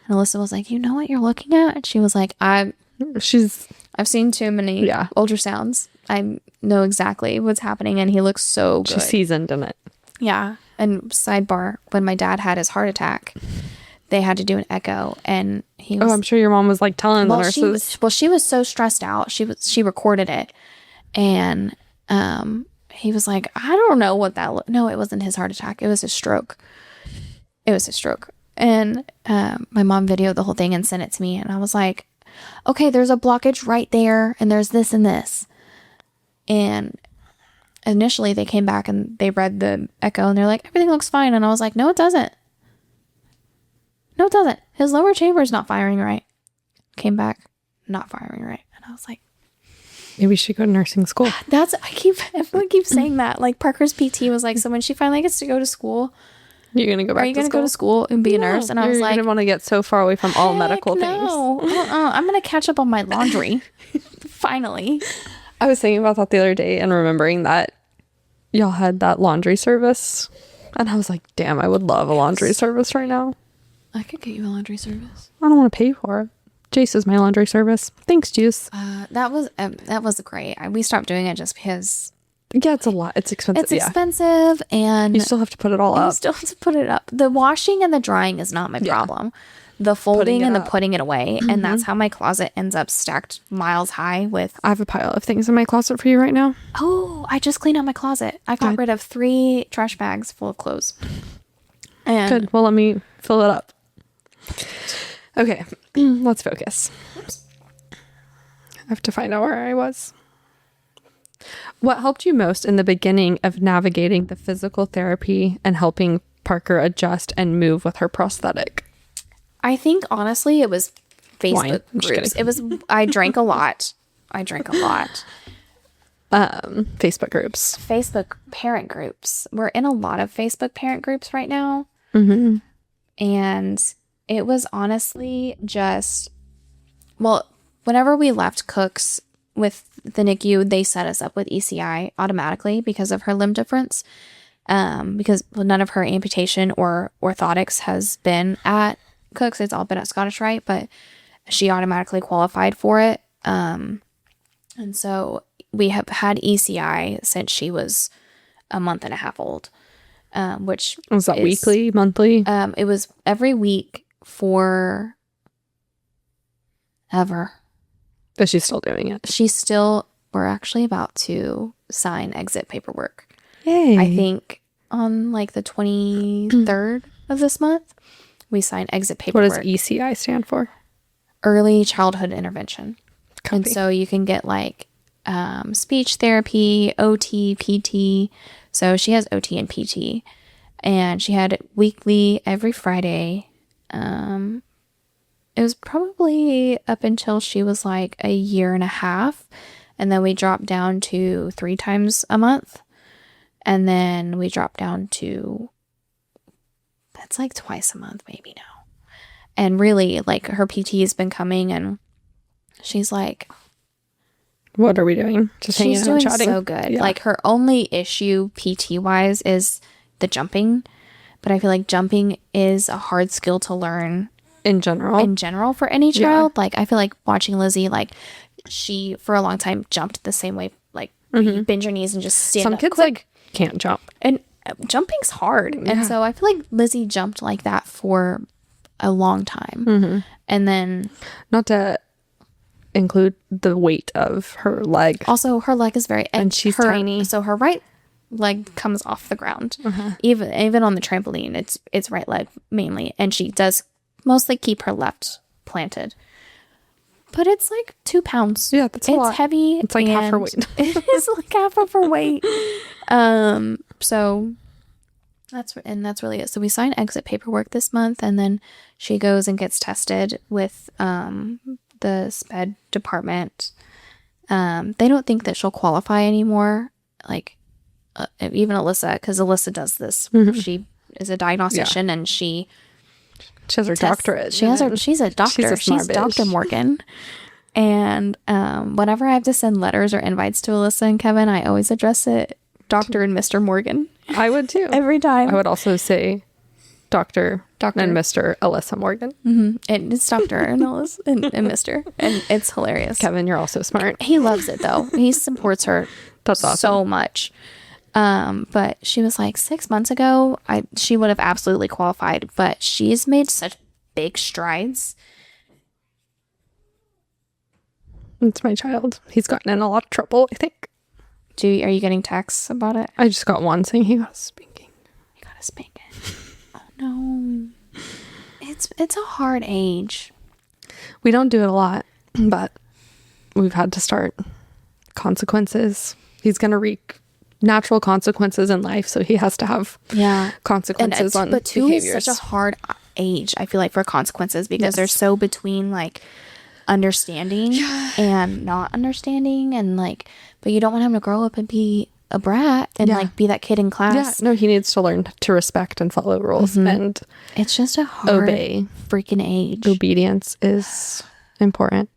Alyssa was like, you know what you're looking at? And she was like, I've seen too many ultrasounds. I know exactly what's happening. And he looks so good. She's seasoned in it. Yeah. And sidebar, when my dad had his heart attack, they had to do an echo, and he was... Oh, I'm sure your mom was like telling the nurses. She was so stressed out. She recorded it, and he was like, I don't know what that... No, it wasn't his heart attack. It was his stroke. And my mom videoed the whole thing and sent it to me, and I was like, okay, there's a blockage right there, and there's this and this. And initially they came back and they read the echo, and they're like, everything looks fine. And I was like, no, it doesn't. No, it doesn't. His lower chamber is not firing right. Came back, not firing right. And I was like, maybe we should go to nursing school. Everyone keeps saying that. Like Parker's PT was like, so when she finally gets to go to school, you're going to go back to school? Are you going to go to school and be a nurse? And I was like, you're going to want to get so far away from all medical things. No, I'm going to catch up on my laundry. Finally. I was thinking about that the other day and remembering that y'all had that laundry service. And I was like, damn, I would love a laundry service right now. I could get you a laundry service. I don't want to pay for it. Jace is my laundry service. Thanks, Juice. That was great. We stopped doing it just because. Yeah, it's a lot. It's expensive. It's expensive, and you still have to put it all up. You still have to put it up. The washing and the drying is not my problem. The folding and the putting it away, and that's how my closet ends up stacked miles high with. I have a pile of things in my closet for you right now. Oh, I just cleaned out my closet. I got rid of 3 trash bags full of clothes. And good. Well, let me fill it up. Okay, let's focus. I have to find out where I was. What helped you most in the beginning of navigating the physical therapy and helping Parker adjust and move with her prosthetic? I think honestly it was Facebook groups. I drank a lot. Facebook groups. Facebook parent groups. We're in a lot of Facebook parent groups right now. And it was honestly just, well, whenever we left Cook's, with the NICU, they set us up with ECI automatically because of her limb difference. Because none of her amputation or orthotics has been at Cook's. It's all been at Scottish Rite, but she automatically qualified for it. And so we have had ECI since she was a month and a half old, which was that weekly, monthly? It was every week for ever. But she's still doing it. We're actually about to sign exit paperwork. Yay. I think on like the 23rd of this month, we sign exit paperwork. What does ECI stand for? Early Childhood Intervention. Copy. And so you can get like speech therapy, OT, PT. So she has OT and PT. And she had it weekly every Friday. It was probably up until she was like a year and a half. And then we dropped down to 3 times a month. And then we dropped down to, that's like twice a month maybe now. And really, like, her PT has been coming and she's like, what are we doing? Just hanging out and chatting. She's doing so good. Yeah. Like, her only issue PT-wise is the jumping. But I feel like jumping is a hard skill to learn. In general for any child. Yeah. Like, I feel like watching Lizzie, like, she, for a long time, jumped the same way. Like, you bend your knees and just stand up. Some kids, like, can't jump. And jumping's hard. Yeah. And so I feel like Lizzie jumped like that for a long time. And then, not to include the weight of her leg. Also, her leg is and she's tiny. So her right leg comes off the ground. Even on the trampoline, it's right leg mainly. And she does mostly keep her left planted. But it's like 2 pounds. Yeah, that's a lot. It's heavy. It's like half her weight. It is like half of her weight. So that's really it. So we sign exit paperwork this month, and then she goes and gets tested with the SPED department. They don't think that she'll qualify anymore. Like even Alyssa, because Alyssa does this. She is a diagnostician, and she has her doctorate. She's a doctor. She's Dr. Morgan. And whenever I have to send letters or invites to Alyssa and Kevin, I always address it Dr. and Mr. Morgan. I would too. Every time. I would also say Dr. and Mr. Alyssa Morgan. And it's Dr. and Alyssa and Mr. And it's hilarious. Kevin, you're also smart. He loves it though. He supports her That's awesome. so much. But she was like 6 months ago, she would have absolutely qualified, but she's made such big strides. It's my child. He's gotten in a lot of trouble, I think. Are you getting texts about it? I just got one saying he got a spanking. He got a spanking. Oh no. It's a hard age. We don't do it a lot, but we've had to start consequences. He's going to wreak natural consequences in life, so he has to have consequences on but 2 behaviors. Is such a hard age, I feel like, for consequences, because they're so between like understanding and not understanding, and like, but you don't want him to grow up and be a brat and like be that kid in class. No, he needs to learn to respect and follow rules, and it's just a hard freaking age. Obedience is important.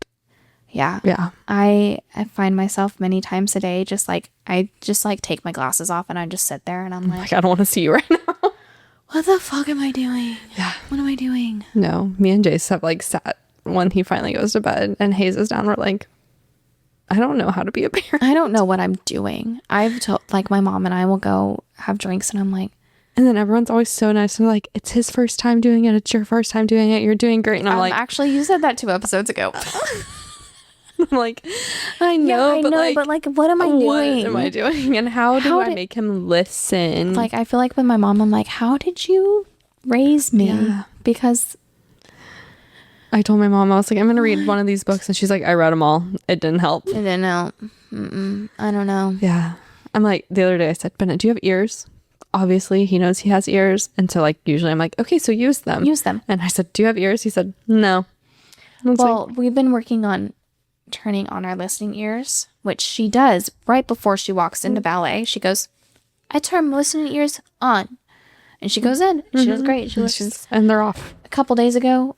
Yeah. I find myself many times a day I just take my glasses off and I just sit there and I'm like, I don't want to see you right now. What the fuck am I doing? Yeah. What am I doing? No, me and Jace have sat when he finally goes to bed and Hayes is down. We're like, I don't know how to be a parent. I don't know what I'm doing. I've told, my mom and I will go have drinks and I'm like, and then everyone's always so nice and like, it's his first time doing it. It's your first time doing it. You're doing great. And I'm like, actually, you said that 2 episodes ago. I'm like, I know, but what am I doing? What am I doing? And how do I make him listen? I feel like with my mom, I'm like, how did you raise me? Yeah. Because I told my mom, I was like, I'm going to read one of these books. And she's like, I read them all. It didn't help. I don't know. Yeah. I'm like, the other day I said, Bennett, do you have ears? Obviously, he knows he has ears. And so usually I'm like, okay, so use them. And I said, do you have ears? He said, no. Well, we've been working on turning on our listening ears, which she does right before she walks into ballet. She goes, I turn my listening ears on, and she goes in. She does great. She listens, and they're off. A couple days ago,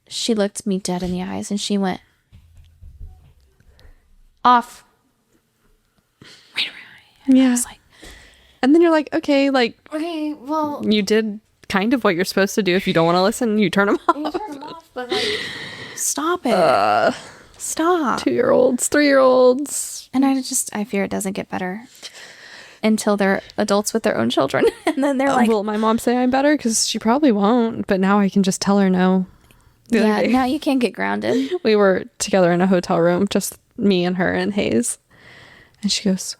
she looked me dead in the eyes and she went, off. Right around. Yeah. I was like, And then you're like, okay, like, okay, well, you did kind of what you're supposed to do. If you don't want to listen, you turn them off. you turn them off, but like, stop it. Stop. 2-year-olds, 3-year-olds. And I fear it doesn't get better until they're adults with their own children. And then they're like, will my mom say I'm better? Because she probably won't. But now I can just tell her no. yeah, now you can't get grounded. We were together in a hotel room, just me and her and Hayes. And she goes,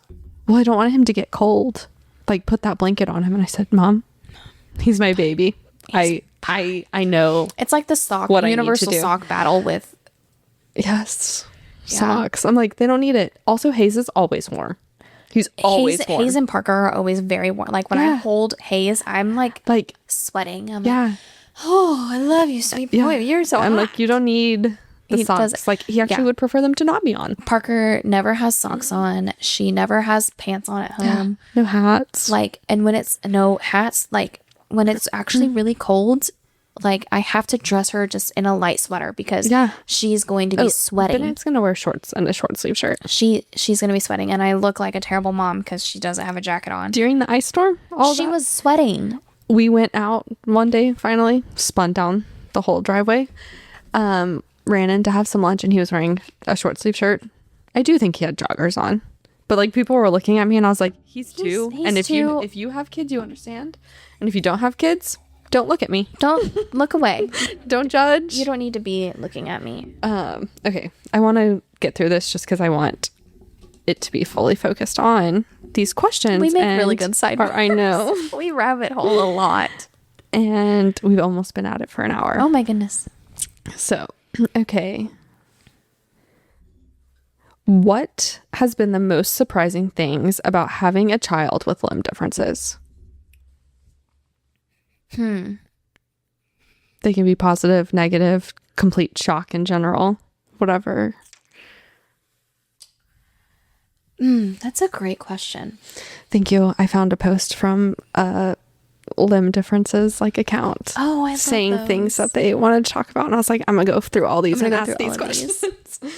well, I don't want him to get cold. Like, put that blanket on him. And I said, Mom, he's my baby. I know. It's like the sock, what universal I need to do. sock battle with. Yes. Yeah. Socks. I'm like, they don't need it. Also, Hayes is always warm. He's always warm. Hayes and Parker are always very warm. Like when I hold Hayes, I'm like sweating. I'm like, oh, I love you, sweet boy. You're so I'm hot. like, you don't need the socks. Like, he actually would prefer them to not be on. Parker never has socks on. She never has pants on at home. No hats. Like, and when it's no hats, like when it's actually really cold, like I have to dress her just in a light sweater because she's going to be sweating. Bennett's gonna wear shorts and a short sleeve shirt. She's gonna be sweating, and I look like a terrible mom because she doesn't have a jacket on. During the ice storm, she was sweating. We went out one day, finally, spun down the whole driveway, ran in to have some lunch, and he was wearing a short sleeve shirt. I do think he had joggers on, but like people were looking at me, and I was like, he's two. And if you have kids, you understand, and if you don't have kids, don't look at me. Don't look away. Don't judge. You don't need to be looking at me. Okay. I want to get through this just because I want it to be fully focused on these questions. We make really good sidebars. I know. We rabbit hole a lot. And we've almost been at it for an hour. Oh my goodness. So, okay. What has been the most surprising things about having a child with limb differences? They can be positive, negative, complete shock in general, whatever. That's a great question. Thank you. I found a post from limb differences account. Oh, I saying love those. things that they wanted to talk about, and I was like, I'm gonna go through all these and ask these questions.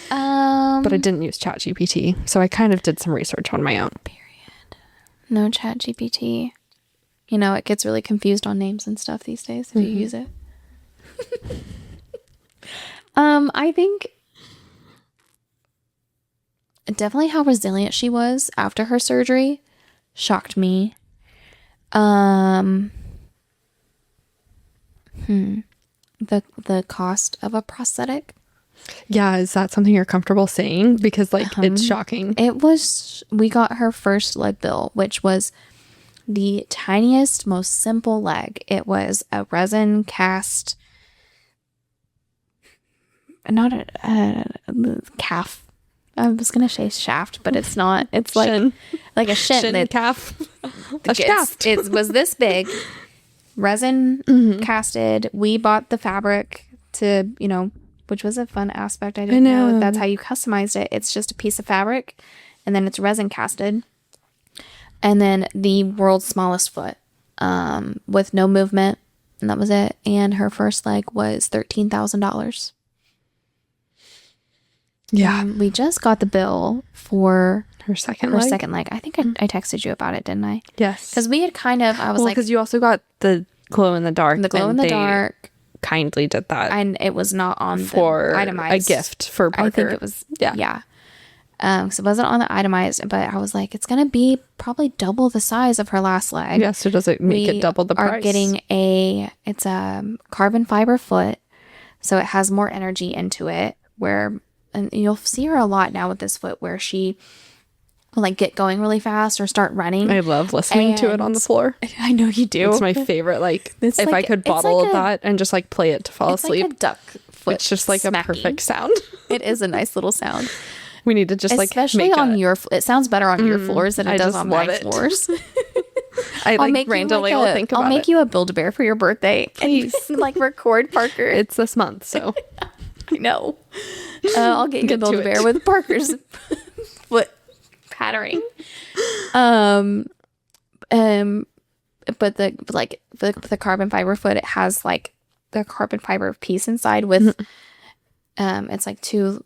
But I didn't use ChatGPT, so I kind of did some research on my own. Period. No ChatGPT. You know, it gets really confused on names and stuff these days if you use it. I think definitely how resilient she was after her surgery shocked me. The cost of a prosthetic. Yeah, is that something you're comfortable saying? Because it's shocking. It was, we got her first leg bill, which was the tiniest, most simple leg. It was a resin cast, not a calf. I was gonna say shaft, but it's not. It's like Shin. Like a shin calf. A shaft. It was this big, resin casted. We bought the fabric to, which was a fun aspect. I didn't know that's how you customized it. It's just a piece of fabric, and then it's resin casted. And then the world's smallest foot, with no movement, and that was it. And her first leg was $13,000. Yeah. We just got the bill for her second leg. I think I texted you about it, didn't I? Yes. Because we had I was because you also got the glow in the dark. The glow in the dark. Kindly did that. And it was not on for the itemized. A gift for Parker. I think it was, yeah. So it wasn't on the itemized, but I was like, it's going to be probably double the size of her last leg. Yeah, so does it make it double the price? We are getting it's a carbon fiber foot, so it has more energy into it, and you'll see her a lot now with this foot where she will get going really fast or start running. I love listening to it on the floor. I know you do. It's my favorite. If I could bottle that and just play it to fall asleep. Like a duck foot. It's just a perfect sound. It is a nice little sound. We need to just especially make on your. It sounds better on your floors than it does on my floors. I'll think about it. I'll make you a Build-A-Bear for your birthday. Please, and record Parker. It's this month, so I know. I'll get you a Build-A-Bear with Parker's foot pattering. But the carbon fiber foot, it has the carbon fiber piece inside with it's two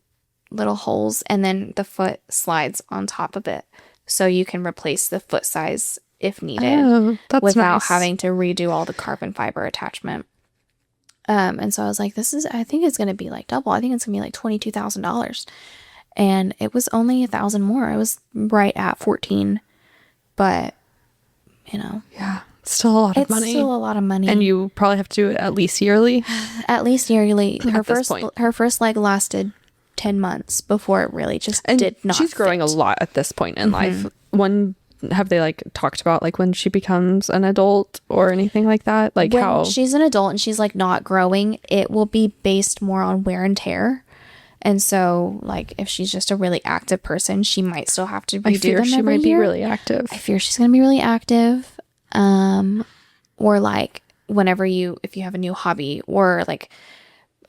little holes, and then the foot slides on top of it. So you can replace the foot size if needed without nice. having to redo all the carbon fiber attachment. And so I was like, I think it's going to be like double. I think it's going to be like $22,000. And it was only $1,000 more. I was right at 14, but yeah, still a lot of money. It's still a lot of money. And you probably have to do it at least yearly. At least yearly. Her first leg lasted 10 months before it really just did not. She's growing a lot at this point in life. Have they like talked about like when she becomes an adult or anything like that? Like when how she's an adult and she's like not growing, it will be based more on wear and tear. And so like if she's just a really active person, she might still have to redo them every year. I fear she might be really active. I fear she's going to be really active. Or like if you have a new hobby, or like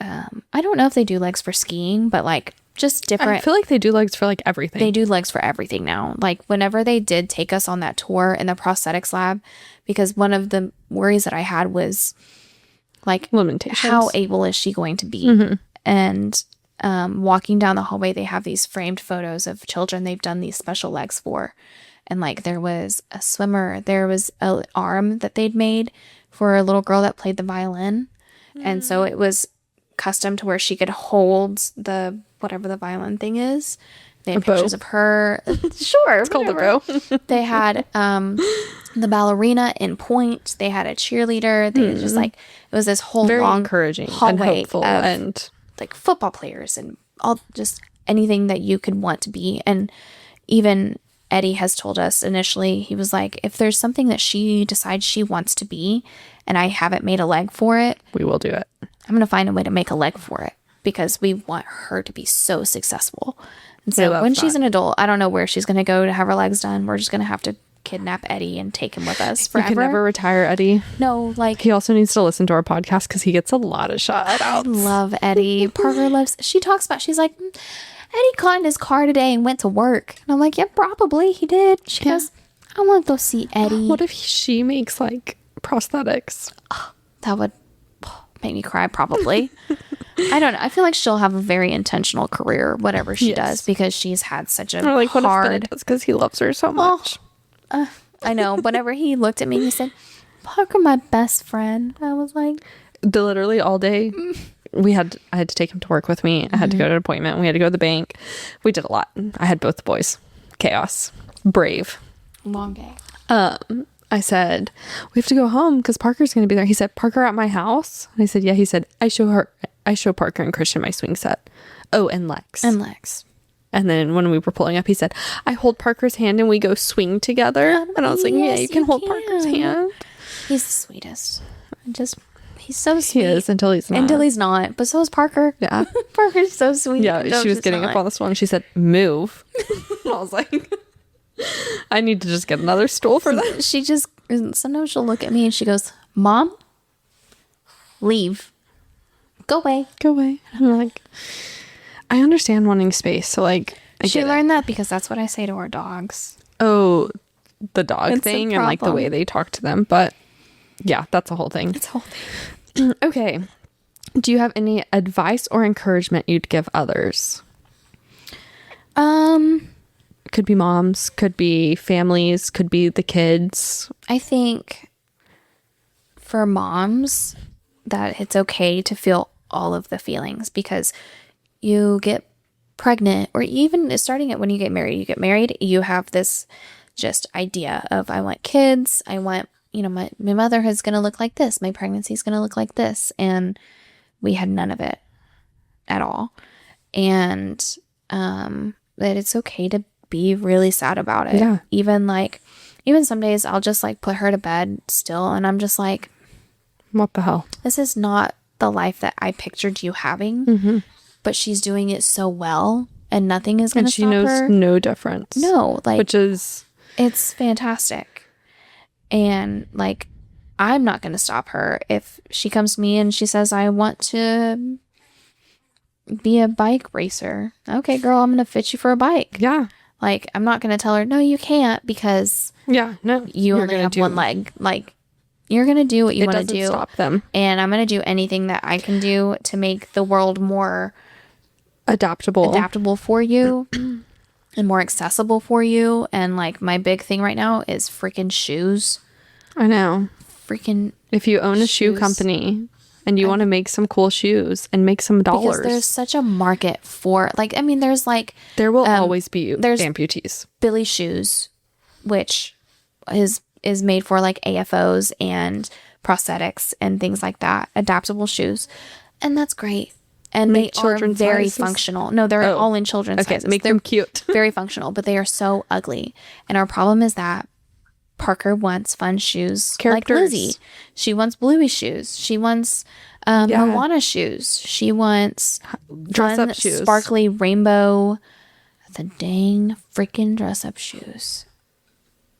I don't know if they do legs for skiing, but like just different. I feel like they do legs for like everything. They do legs for everything now. Like whenever they did take us on that tour in the prosthetics lab, because one of the worries that I had was like limitations. How able is she going to be? And walking down the hallway, they have these framed photos of children they've done these special legs for. And like there was a swimmer, there was an arm that they'd made for a little girl that played the violin. And so it was custom to where she could hold the whatever the violin thing is. They had pictures of her. Sure. It's called a bow. They had the ballerina in point. They had a cheerleader. They just like, it was this whole very long encouraging hallway and hopeful of, and like football players and all just anything that you could want to be. And even Eddie has told us initially, he was like, if there's something that she decides she wants to be and I haven't made a leg for it, we will do it. I'm going to find a way to make a leg for it because we want her to be so successful. And so when she's an adult, I don't know where she's going to go to have her legs done. We're just going to have to kidnap Eddie and take him with us forever. You can never retire Eddie. No, like he also needs to listen to our podcast because he gets a lot of shout outs. I love Eddie. Parker loves, she talks about, she's like, Eddie got in his car today and went to work. And I'm like, yeah, probably he did. She goes, I want to go see Eddie. What if she makes like prosthetics? That would make me cry probably. I don't know. I feel like she'll have a very intentional career, whatever she does, because she's had such a like, what if Ben does because he loves her so much. I know. Whenever he looked at me, he said, Parker, my best friend. I was like, literally all day. I had to take him to work with me. I had to go to an appointment. We had to go to the bank. We did a lot. I had both the boys. Chaos. Brave. Long day. I said, we have to go home because Parker's going to be there. He said, Parker at my house? And I said, yeah. He said, I show Parker and Christian my swing set. Oh, and Lex. And then when we were pulling up, he said, I hold Parker's hand and we go swing together. And I was like, yeah, you can hold Parker's hand. He's the sweetest. He's so sweet. He is until he's not. Until he's not. But so is Parker. Yeah. Parker's so sweet. Yeah, she was getting up on the stool and she said, move. And I was like, I need to just get another stool for that. Sometimes she'll look at me and she goes, Mom, leave. Go away. Go away. And I'm like, I understand wanting space. So like, she learned that because that's what I say to our dogs. Oh, the dog thing and like the way they talk to them. But yeah, that's a whole thing. It's a whole thing. Okay. Do you have any advice or encouragement you'd give others? Could be moms, could be families, could be the kids. I think for moms that it's okay to feel all of the feelings because you get pregnant or even starting at when you get married, you have this just idea of I want kids. I want, my mother is going to look like this. My pregnancy is going to look like this. And we had none of it at all. And that it's okay to be really sad about it. Yeah. Even some days I'll just like put her to bed still and I'm just like, what the hell? This is not the life that I pictured you having. Mm-hmm. But she's doing it so well and nothing is going to stop her. And she knows no difference. No, it's fantastic. And like, I'm not going to stop her. If she comes to me and she says, I want to be a bike racer. Okay, girl, I'm going to fit you for a bike. Yeah. Like, I'm not going to tell her, no, you can't because you only have one leg. Like, you're going to do what you want to do. Stop them. And I'm going to do anything that I can do to make the world more adaptable for you and more accessible for you. And like my big thing right now is freaking shoes. I know. Freaking if you own a shoe company and you want to make some cool shoes and make some dollars, because there's such a market for, like, I mean, there's like there will always be there's amputees. Billy shoes, which is made for like AFOs and prosthetics and things like that, adaptable shoes, and that's great. And they are very functional. No, they're all in children's sizes. Make them cute. Very functional, but they are so ugly. And our problem is that Parker wants fun shoes like Lizzie. She wants Bluey shoes. She wants Moana shoes. She wants dress-up shoes. Sparkly rainbow. The dang freaking dress-up shoes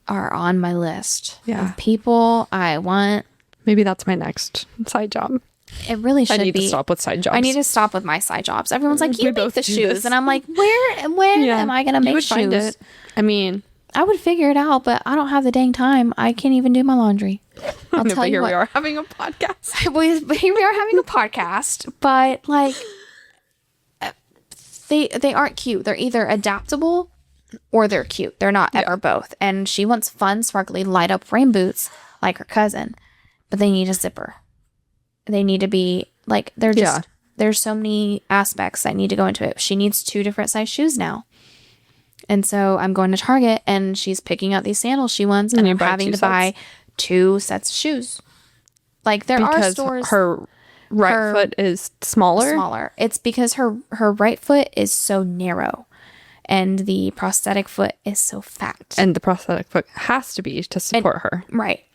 are on my list of people I want. Maybe that's my next side job. It really should be. I need to stop with side jobs. I need to stop with my side jobs. Everyone's like, you make the shoes. And I'm like, when am I going to make shoes? Find it. I mean, I would figure it out, but I don't have the dang time. I can't even do my laundry. I'll tell you here what. we are having a podcast. Here we are having a podcast, but like, they aren't cute. They're either adaptable or they're cute. They're not ever both. And she wants fun, sparkly, light up rain boots like her cousin, but they need a zipper. They need to be like, they're just, there's so many aspects that need to go into it. She needs 2 different size shoes now. And so I'm going to Target and she's picking out these sandals she wants, and I'm having to buy 2 sets of shoes. Like there are stores. Her right foot is smaller. It's because her right foot is so narrow and the prosthetic foot is so fat. And the prosthetic foot has to be to support her. Right.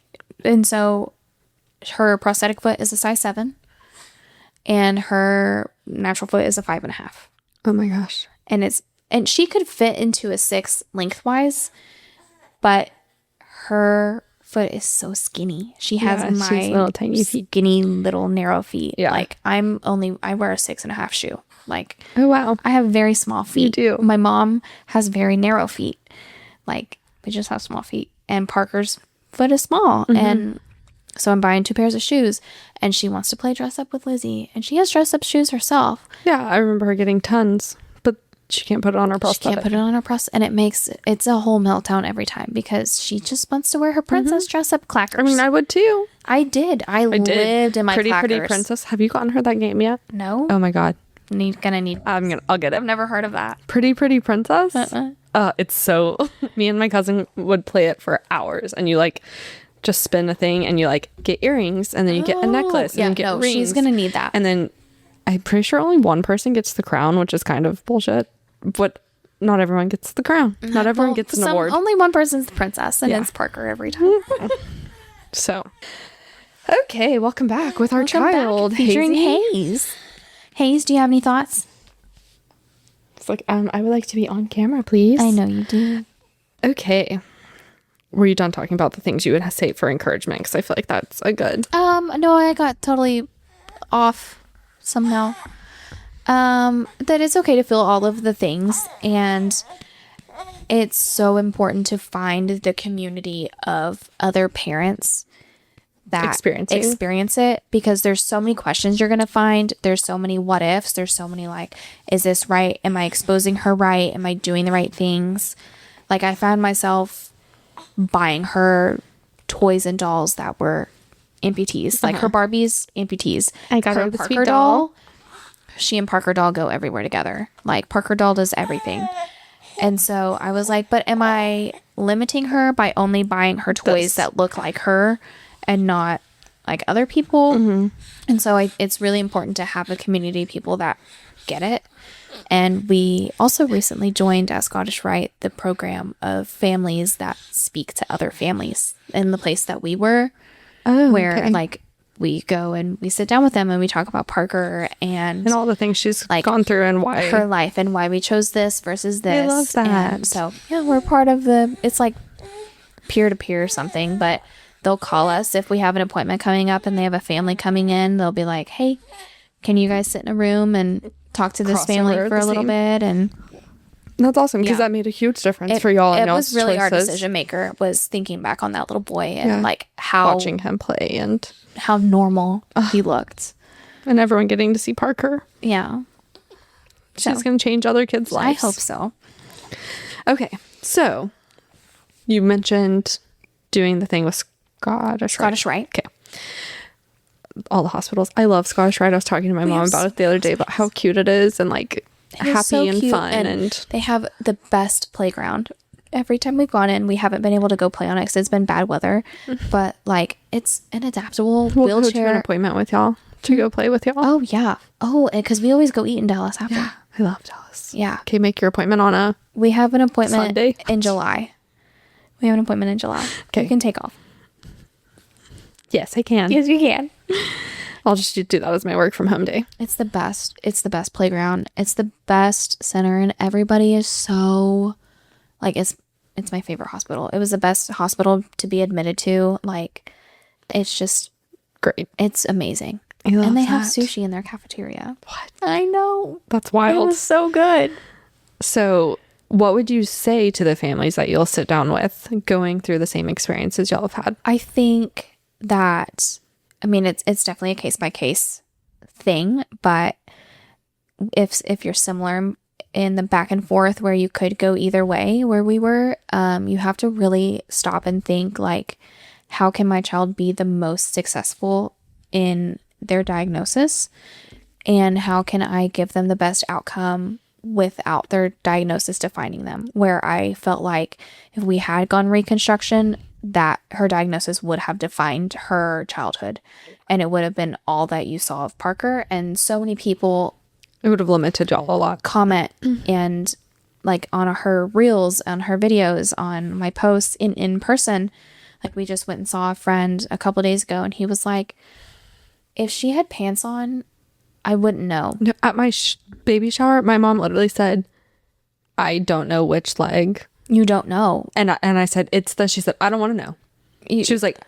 And so her prosthetic foot is a size 7 and her natural foot is a 5.5. Oh my gosh. And she could fit into a 6 lengthwise, but her foot is so skinny. She has my little tiny feet. Skinny little narrow feet. Yeah. Like I wear a 6.5 shoe. Like, oh wow. I have very small feet. You do. My mom has very narrow feet. Like we just have small feet. And Parker's foot is small. Mm-hmm. And so I'm buying 2 pairs of shoes, and she wants to play dress up with Lizzie, and she has dress up shoes herself. Yeah, I remember her getting tons, but she can't put it on her prosthetic. She can't put it on her prosthetic, and it's a whole meltdown every time because she just wants to wear her princess dress up clackers. I mean, I would too. I did. I lived in my Pretty clackers. Pretty Princess. Have you gotten her that game yet? No. Oh my god. I'll get it. I've never heard of that. Pretty Princess. It's so. Me and my cousin would play it for hours, and you like just spin a thing, and you like get earrings, and then you get a necklace, and you get rings. She's gonna need that. And then I'm pretty sure only one person gets the crown, which is kind of bullshit. But not everyone gets the crown. Not everyone gets an award. Only one person's the princess, and it's Parker every time. So, okay, welcome back with our child, featuring Hayes. Hayes, do you have any thoughts? It's like, I would like to be on camera, please. I know you do. Okay. Were you done talking about the things you would say for encouragement? Because I feel like that's a good. No, I got totally off somehow. That it's okay to feel all of the things, and it's so important to find the community of other parents that experience it, because there's so many questions you're going to find. There's so many what ifs. There's so many like, is this right? Am I exposing her right? Am I doing the right things? Like I found myself buying her toys and dolls that were amputees, like her Barbies, amputees. I got her the Parker doll. She and Parker doll go everywhere together. Like Parker doll does everything. And so I was like, but am I limiting her by only buying her toys that look like her and not like other people? Mm-hmm. And so it's really important to have a community of people that get it. And we also recently joined at Scottish Rite the program of families that speak to other families in the place that we were, where like we go and we sit down with them and we talk about Parker and all the things she's like gone through and why her life and why we chose this versus this. I love that. And so yeah, we're part of it's like peer-to-peer or something, but they'll call us if we have an appointment coming up and they have a family coming in. They'll be like, hey, can you guys sit in a room and talk to this family for a little bit? And that's awesome, because that made a huge difference for y'all and y'all's choices. It was really our decision maker, was thinking back on that little boy and like how watching him play and how normal he looked, and everyone getting to see Parker. Yeah. She's going to change other kids' lives. I hope so. Okay. So you mentioned doing the thing with Scottish Rite. Okay. All the hospitals. I love Scottish Rite. I was talking to my mom about it the other day about how cute it is and like happy and fun. And they have the best playground. Every time we've gone in, we haven't been able to go play on it because it's been bad weather. But like, it's an adaptable wheelchair. Go to an appointment with y'all to go play with y'all. Oh yeah. Oh, because we always go eat in Dallas after. Yeah, I love Dallas. Yeah. Okay, make your appointment on a. We have an appointment Sunday in July. We have an appointment in July. Okay, you can take off. Yes, I can. Yes, you can. I'll just do that as my work from home day. It's the best. It's the best playground. It's the best center, and everybody is so like it's my favorite hospital. It was the best hospital to be admitted to. Like, it's just great. It's amazing. And they have sushi in their cafeteria. What? I know. That's wild. It was so good. So, what would you say to the families that you'll sit down with going through the same experiences y'all have had? I think that, I mean, it's definitely a case by case thing, but if you're similar in the back and forth where you could go either way where we were, you have to really stop and think like, how can my child be the most successful in their diagnosis, and how can I give them the best outcome without their diagnosis defining them? Where I felt like if we had gone reconstruction, that her diagnosis would have defined her childhood, and it would have been all that you saw of Parker. And so many people, it would have limited y'all a lot, comment and like on her reels, on her videos, on my posts in person. Like, we just went and saw a friend a couple days ago, and he was like, if she had pants on, I wouldn't know. At my baby shower, my mom literally said, I don't know which leg. You don't know. And I said, it's the, she said, I don't want to know. She was like,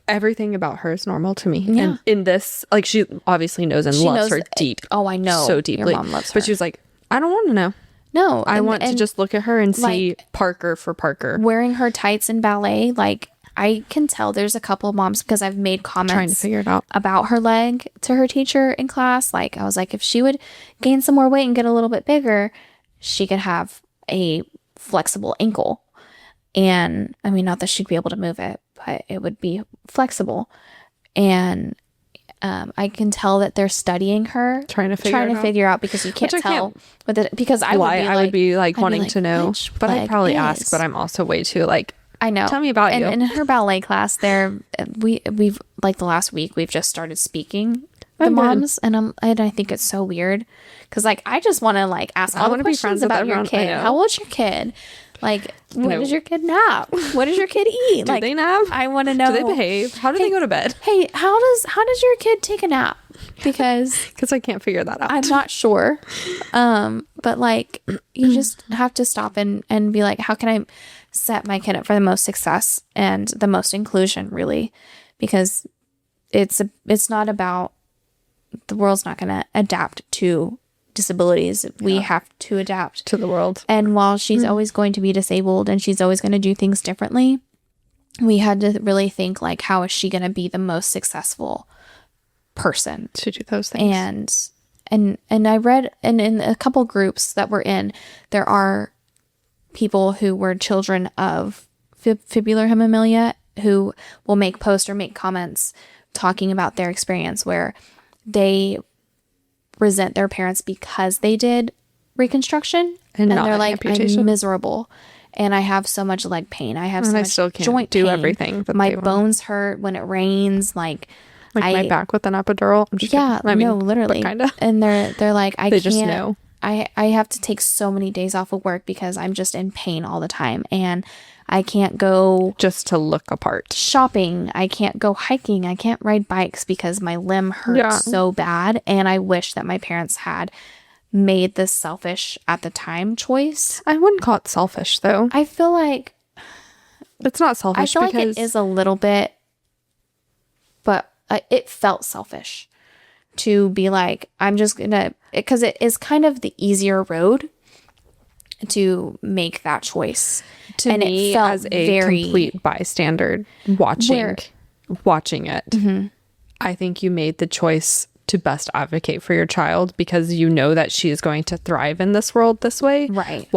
everything about her is normal to me. Yeah. And in this, like, she obviously knows and loves her deep. Oh, I know. So deeply. Your mom loves her. But she was like, I don't want to know. No. I want to just look at her and see Parker for Parker. Wearing her tights in ballet, like, I can tell there's a couple of moms, because I've made comments trying to figure it out about her leg to her teacher in class. Like, I was like, if she would gain some more weight and get a little bit bigger, she could have a flexible ankle. And I mean, not that she'd be able to move it, but it would be flexible. And I can tell that they're studying her, trying to figure out, because you can't tell with it, because I would be like wanting to know, but I'd probably ask, but I'm also way too like, I know. Tell me about you. And in her ballet class, we've like the last week we've just started speaking the moms, and I think it's so weird, because like I just want to like ask all the questions about your kid. How old's your kid? Like, when does your kid nap? What does your kid eat? Do they nap? I want to know. Do they behave? How do they go to bed? Hey, how does your kid take a nap? Because I can't figure that out. I'm not sure. But like, you just have to stop and be like, how can I set my kid up for the most success and the most inclusion, really? Because it's not about, the world's not going to adapt to disabilities. We have to adapt to the world. And while she's always going to be disabled and she's always going to do things differently, we had to really think like, how is she going to be the most successful person to do those things? And I read, and in a couple groups that we're in, there are people who were children of Fibular Hemimelia who will make posts or make comments talking about their experience where they resent their parents because they did reconstruction, and they're like, amputation. I'm miserable and I have so much leg pain, I have so much joint pain, everything my bones hurt when it rains, like my back with an epidural. I'm just no, literally, kind of. And they're like, they can't, just know. I have to take so many days off of work because I'm just in pain all the time, and I can't go just to look apart shopping. I can't go hiking. I can't ride bikes because my limb hurts so bad. And I wish that my parents had made this selfish at the time choice. I wouldn't call it selfish though. I feel like it's not selfish. I feel like it is a little bit, but it felt selfish to be like, I'm just gonna, because it is kind of the easier road to make that choice. To me, it felt as a complete bystander watching it, I think you made the choice to best advocate for your child because you know that she is going to thrive in this world this way. Right.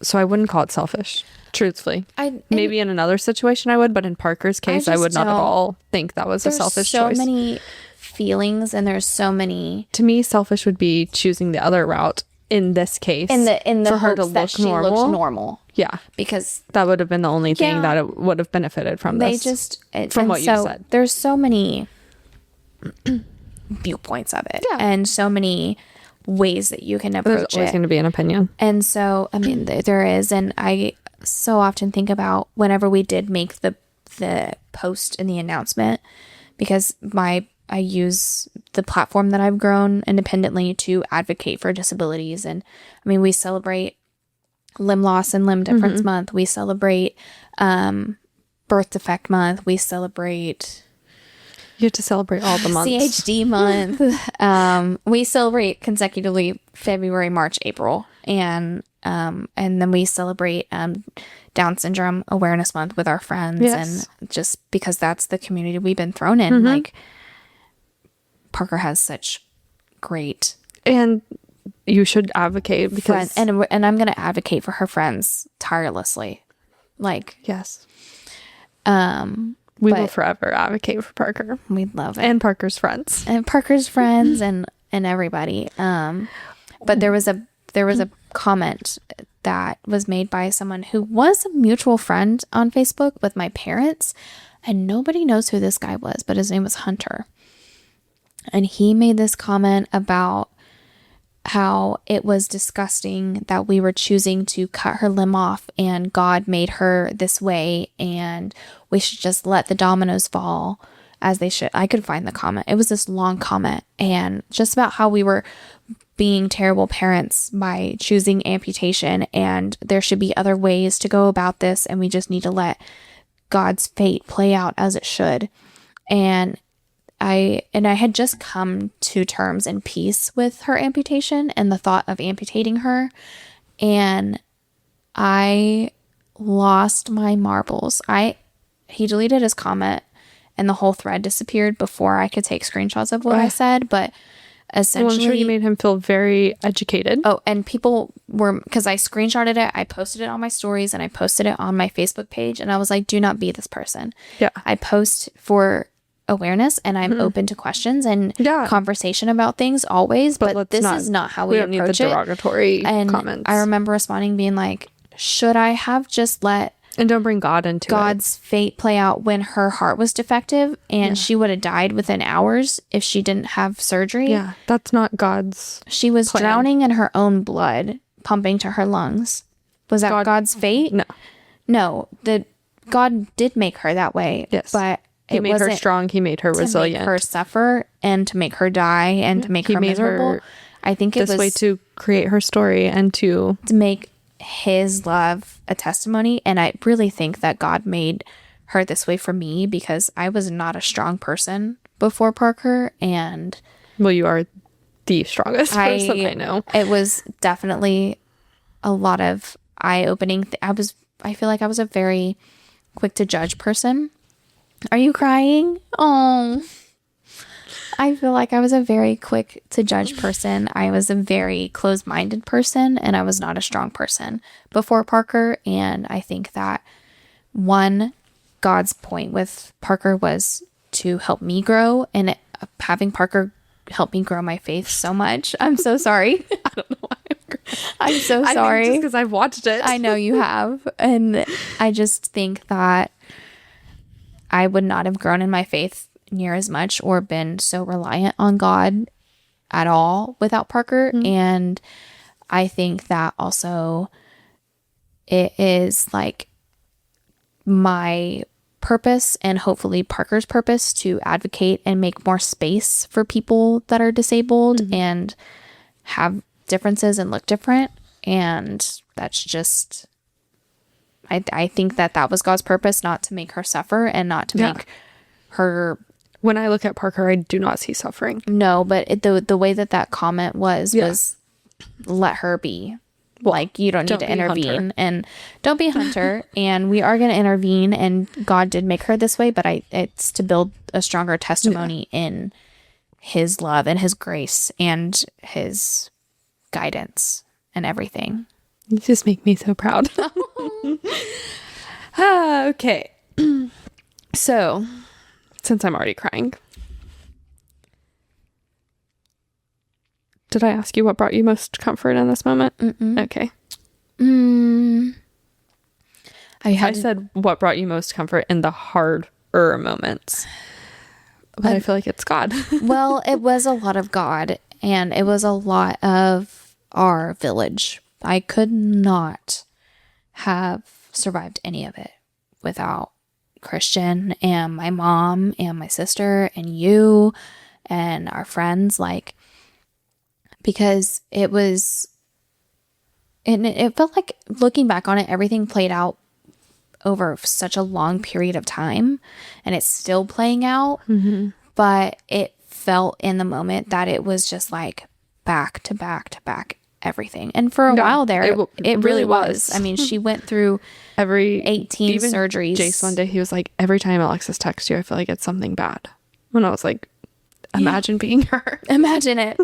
So I wouldn't call it selfish, truthfully. Maybe in another situation I would, but in Parker's case, I would not at all think that was a selfish choice. There's so many feelings and there's so many. To me, selfish would be choosing the other route in this case. In the for her to hopes that look she normal. looks normal. Yeah. Because that would have been the only thing that it would have benefited from this. From what you said. There's so many viewpoints of it. Yeah. And so many ways that you can approach There's always going to be an opinion. And so, I mean, there is. And I so often think about whenever we did make the post in the announcement, because I use the platform that I've grown independently to advocate for disabilities. And I mean, we celebrate Limb Loss and Limb Difference Month. We celebrate Birth Defect Month. We celebrate... You have to celebrate all the months. CHD Month. We celebrate consecutively February, March, April. And then we celebrate Down Syndrome Awareness Month with our friends. Yes. And just because that's the community we've been thrown in. Like, Parker has such great... And you should advocate because... And I'm going to advocate for her friends tirelessly. Like... Yes. We will forever advocate for Parker. We'd love it. And Parker's friends. And Parker's friends and everybody. But there was a comment that was made by someone who was a mutual friend on Facebook with my parents. And nobody knows who this guy was, but his name was Hunter. And he made this comment about how it was disgusting that we were choosing to cut her limb off and God made her this way and we should just let the dominoes fall as they should. I could find the comment. It was this long comment and just about how we were being terrible parents by choosing amputation and there should be other ways to go about this and we just need to let God's fate play out as it should. And I had just come to terms and peace with her amputation and the thought of amputating her. And I lost my marbles. He deleted his comment and the whole thread disappeared before I could take screenshots of what I said. But essentially... Well, I'm sure you made him feel very educated. Oh, and people were... Because I screenshotted it, I posted it on my stories, and I posted it on my Facebook page. And I was like, do not be this person. Yeah. I post for... awareness and I'm open to questions and conversation about things always, but this is not how we approach it. We don't need the derogatory comments. I remember responding being like, should I have just let and don't bring God into God's fate play out when her heart was defective and she would have died within hours if she didn't have surgery? Yeah, that's not God's She was plan. Drowning in her own blood pumping to her lungs. Was that God's fate? No, God did make her that way. Yes. But He made her strong. He made her resilient. To make her suffer and to make her die and to make her miserable. I think it was... this way to create her story and to make his love a testimony. And I really think that God made her this way for me because I was not a strong person before Parker. And... Well, you are the strongest person I know. It was definitely a lot of eye-opening. I feel like I was a very quick to judge person. Are you crying? Oh, I feel like I was a very quick to judge person. I was a very closed-minded person, and I was not a strong person before Parker. And I think that God's point with Parker was to help me grow, and having Parker help me grow my faith so much. I'm so sorry. I don't know why I'm so sorry. Just because I've watched it. I know you have. And I just think that I would not have grown in my faith near as much or been so reliant on God at all without Parker. And I think that also it is like my purpose and hopefully Parker's purpose to advocate and make more space for people that are disabled and have differences and look different. And that's just... I think that was God's purpose, not to make her suffer and not to make her... When I look at Parker, I do not see suffering. No, but the way that comment was let her be. Like, you don't need to intervene. Hunter. And don't be Hunter. And we are going to intervene. And God did make her this way, but it's to build a stronger testimony in his love and his grace and his guidance and everything. You just make me so proud. Okay. So, since I'm already crying, did I ask you what brought you most comfort in this moment? Mm-mm. Okay. I said what brought you most comfort in the harder moments. But I feel like it's God. Well, it was a lot of God, and it was a lot of our village. I could not have survived any of it without Christian and my mom and my sister and you and our friends, like, because it was, and it felt like, looking back on it, everything played out over such a long period of time, and it's still playing out. But it felt in the moment that it was just like back to back to back everything. And for a while there, it really was. I mean, she went through every 18 surgeries. Jace one day, he was like, every time Alexis texts you, I feel like it's something bad. When I was like, imagine being her. Imagine it.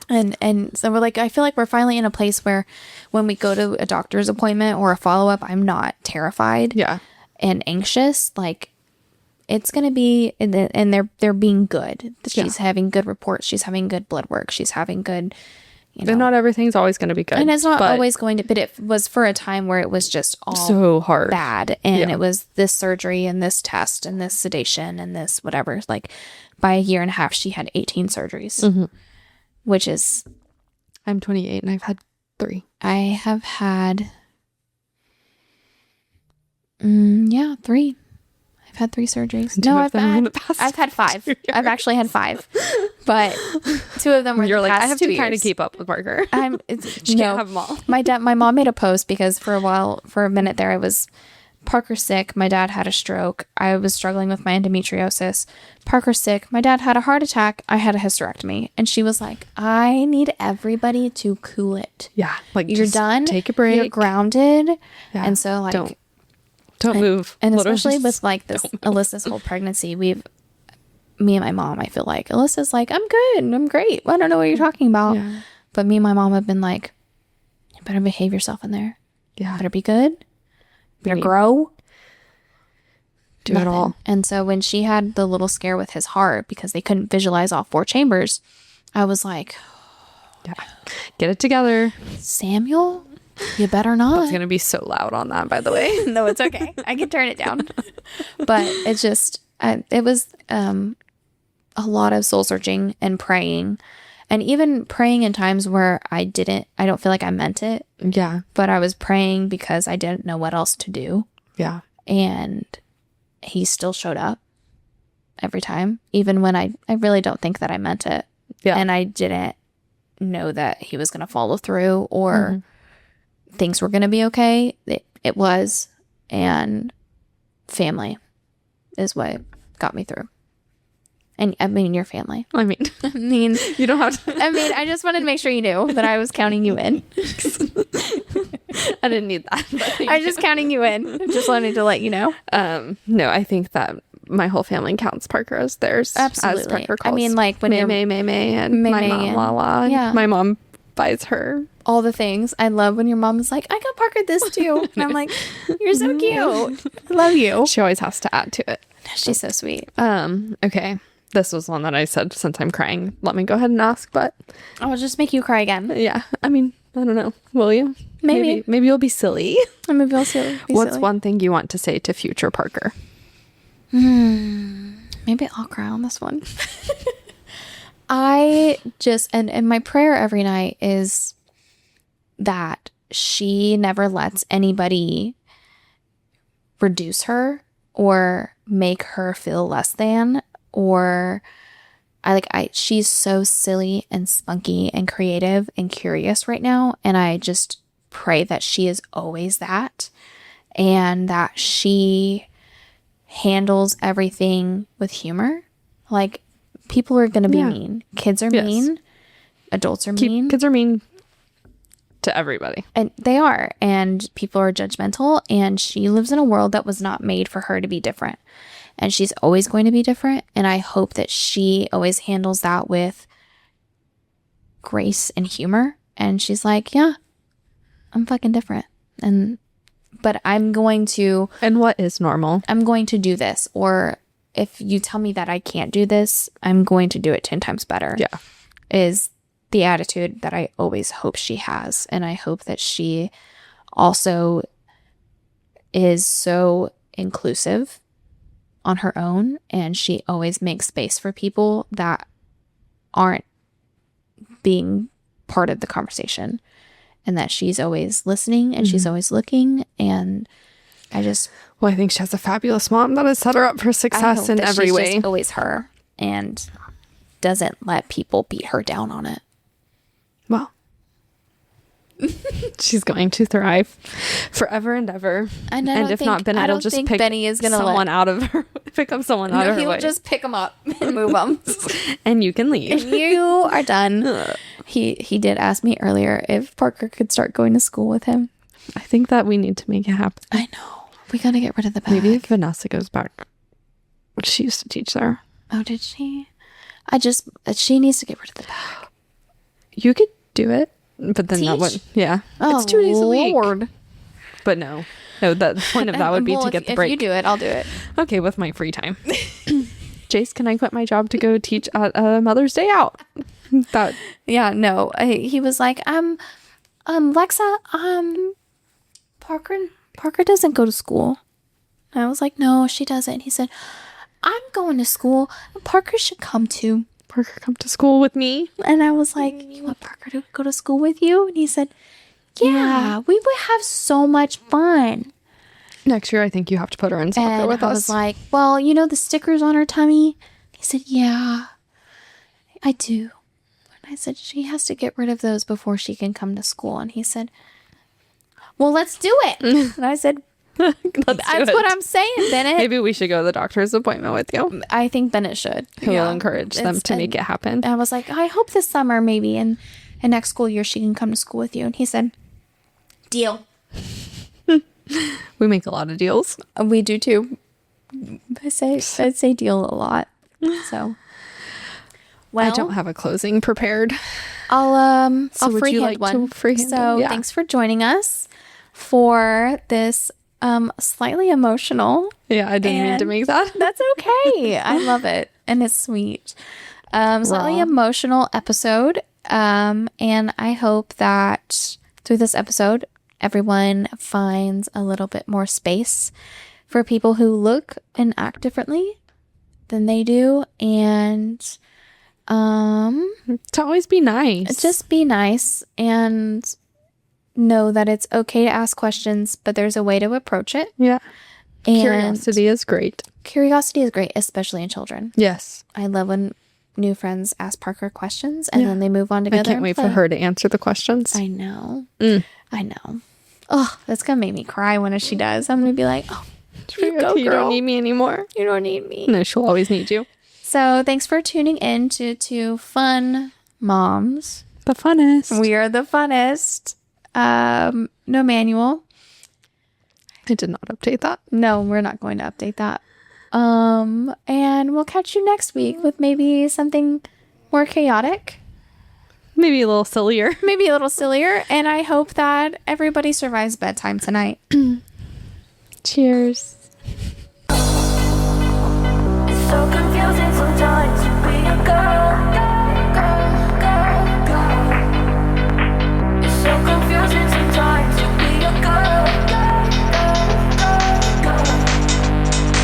And so we're like, I feel like we're finally in a place where when we go to a doctor's appointment or a follow-up, I'm not terrified and anxious. Like, it's going to be, and they're being good. She's having good reports. She's having good blood work. She's having good, And not everything's always going to be good. And it's not always going to, but it was for a time where it was just all so hard. Bad. And it was this surgery and this test and this sedation and this whatever. Like, by a year and a half, she had 18 surgeries, which is... I'm 28 and I've had 3. I have had... 3. I've had 3 surgeries. No, I've had 5. I've actually had 5, but 2 of them were. You're like, I have to 2 kind of years. keep up with Parker. She can't have them all. My mom made a post because for a minute there, I was Parker sick. My dad had a stroke. I was struggling with my endometriosis. Parker sick. My dad had a heart attack. I had a hysterectomy, and she was like, I need everybody to cool it. Yeah, like you're done. Take a break. You're grounded, and so like. Don't move. And especially with like this Alyssa's whole pregnancy, me and my mom, I feel like Alyssa's like, I'm good. I'm great. I don't know what you're talking about. Yeah. But me and my mom have been like, you better behave yourself in there. Yeah. You better be good. You better grow. Do it all. And so when she had the little scare with his heart because they couldn't visualize all 4 chambers, I was like, get it together. Samuel? You better not. It's going to be so loud on that, by the way. No, it's okay. I can turn it down. But it's just, it was a lot of soul searching and praying. And even praying in times where I don't feel like I meant it. Yeah. But I was praying because I didn't know what else to do. Yeah. And he still showed up every time, even when I really don't think that I meant it. Yeah. And I didn't know that he was going to follow through or things were going to be okay. It was. And family is what got me through. And I mean, your family. I mean, you don't have to. I mean, I just wanted to make sure you knew that I was counting you in. I didn't need that. I was just counting you in. I just wanted to let you know. No, I think that my whole family counts Parker as theirs. Absolutely. As Parker calls I mean, like when May, and May, my mom, Lala. Yeah. My mom buys her all the things. I love when your mom is like, I got Parker this too. And I'm like, you're so cute. I love you. She always has to add to it. She's so sweet. Okay. This was one that I said, since I'm crying, let me go ahead and ask, but I'll just make you cry again. Yeah. I mean, I don't know. Will you? Maybe you'll be silly. Maybe I'll be What's silly. one thing you want to say to future Parker? Maybe I'll cry on this one. I just, and my prayer every night is that she never lets anybody reduce her or make her feel less than, or she's so silly and spunky and creative and curious right now. And I just pray that she is always that, and that she handles everything with humor. Like, people are going to be mean. Kids are mean. Adults are mean. Kids are mean to everybody. And they are. And people are judgmental. And she lives in a world that was not made for her to be different. and she's always going to be different. And I hope that she always handles that with grace and humor. And she's like, yeah, I'm fucking different. But I'm going to... And what is normal? I'm going to do this. Or if you tell me that I can't do this, I'm going to do it 10 times better. Yeah. Is the attitude that I always hope she has. And I hope that she also is so inclusive on her own, and she always makes space for people that aren't being part of the conversation, and that she's always listening and she's always looking. And I think she has a fabulous mom that has set her up for success in every way. Just always her, and doesn't let people beat her down on it. Well, she's going to thrive forever and ever. And if not Bennett, it'll just pick Benny is gonna someone out of her, pick up someone out of her he'll way. just pick them up and move them. And you can leave. You are done. He did ask me earlier if Parker could start going to school with him. I think that we need to make it happen. I know. We gotta get rid of the bag. Maybe if Vanessa goes back. She used to teach there. Oh, did she? She needs to get rid of the bag. You could do it, but then that would, yeah. Oh, it's 2 days a week. Lord. But no, the point of that would be to get the break. If you do it, I'll do it. Okay, with my free time. Jace, can I quit my job to go teach at a Mother's Day out? Yeah, no. He was like, Lexa, Parker doesn't go to school. And I was like, no, she doesn't. And he said, I'm going to school. Parker should come too. Parker, come to school with me. And I was like, you want Parker to go to school with you? And he said, yeah, we would have so much fun. Next year, I think you have to put her in soccer with us. I was like, well, you know the stickers on her tummy? He said, yeah, I do. And I said, she has to get rid of those before she can come to school. And he said, well, let's do it. And I said, that's what I'm saying, Bennett. Maybe we should go to the doctor's appointment with you. I think Bennett should. Who will encourage them to make it happen. I was like, I hope this summer maybe, and next school year she can come to school with you. And he said, deal. We make a lot of deals. We do too. I say deal a lot. So, well, I don't have a closing prepared. I'll would freehand you like one. to freehand So one? Yeah. Thanks for joining us for this slightly emotional. Yeah, I didn't mean to make that. That's okay. I love it, and it's sweet. Slightly emotional episode. And I hope that through this episode, everyone finds a little bit more space for people who look and act differently than they do. And to always be nice. just be nice and know that it's okay to ask questions, but there's a way to approach it. Yeah. And curiosity is great. Curiosity is great, especially in children. Yes. I love when new friends ask Parker questions and then they move on together. I can't wait for her to answer the questions. I know. I know. Oh, that's going to make me cry when she does. I'm going to be like, oh, you don't need me anymore. You don't need me. No, she'll always need you. So thanks for tuning in to Fun Moms. The funnest. We are the funnest. No manual. I did not update that. No, we're not going to update that. And we'll catch you next week with maybe something more chaotic. Maybe a little sillier. Maybe a little sillier. And I hope that everybody survives bedtime tonight. Cheers. It's so confusing sometimes to be a girl.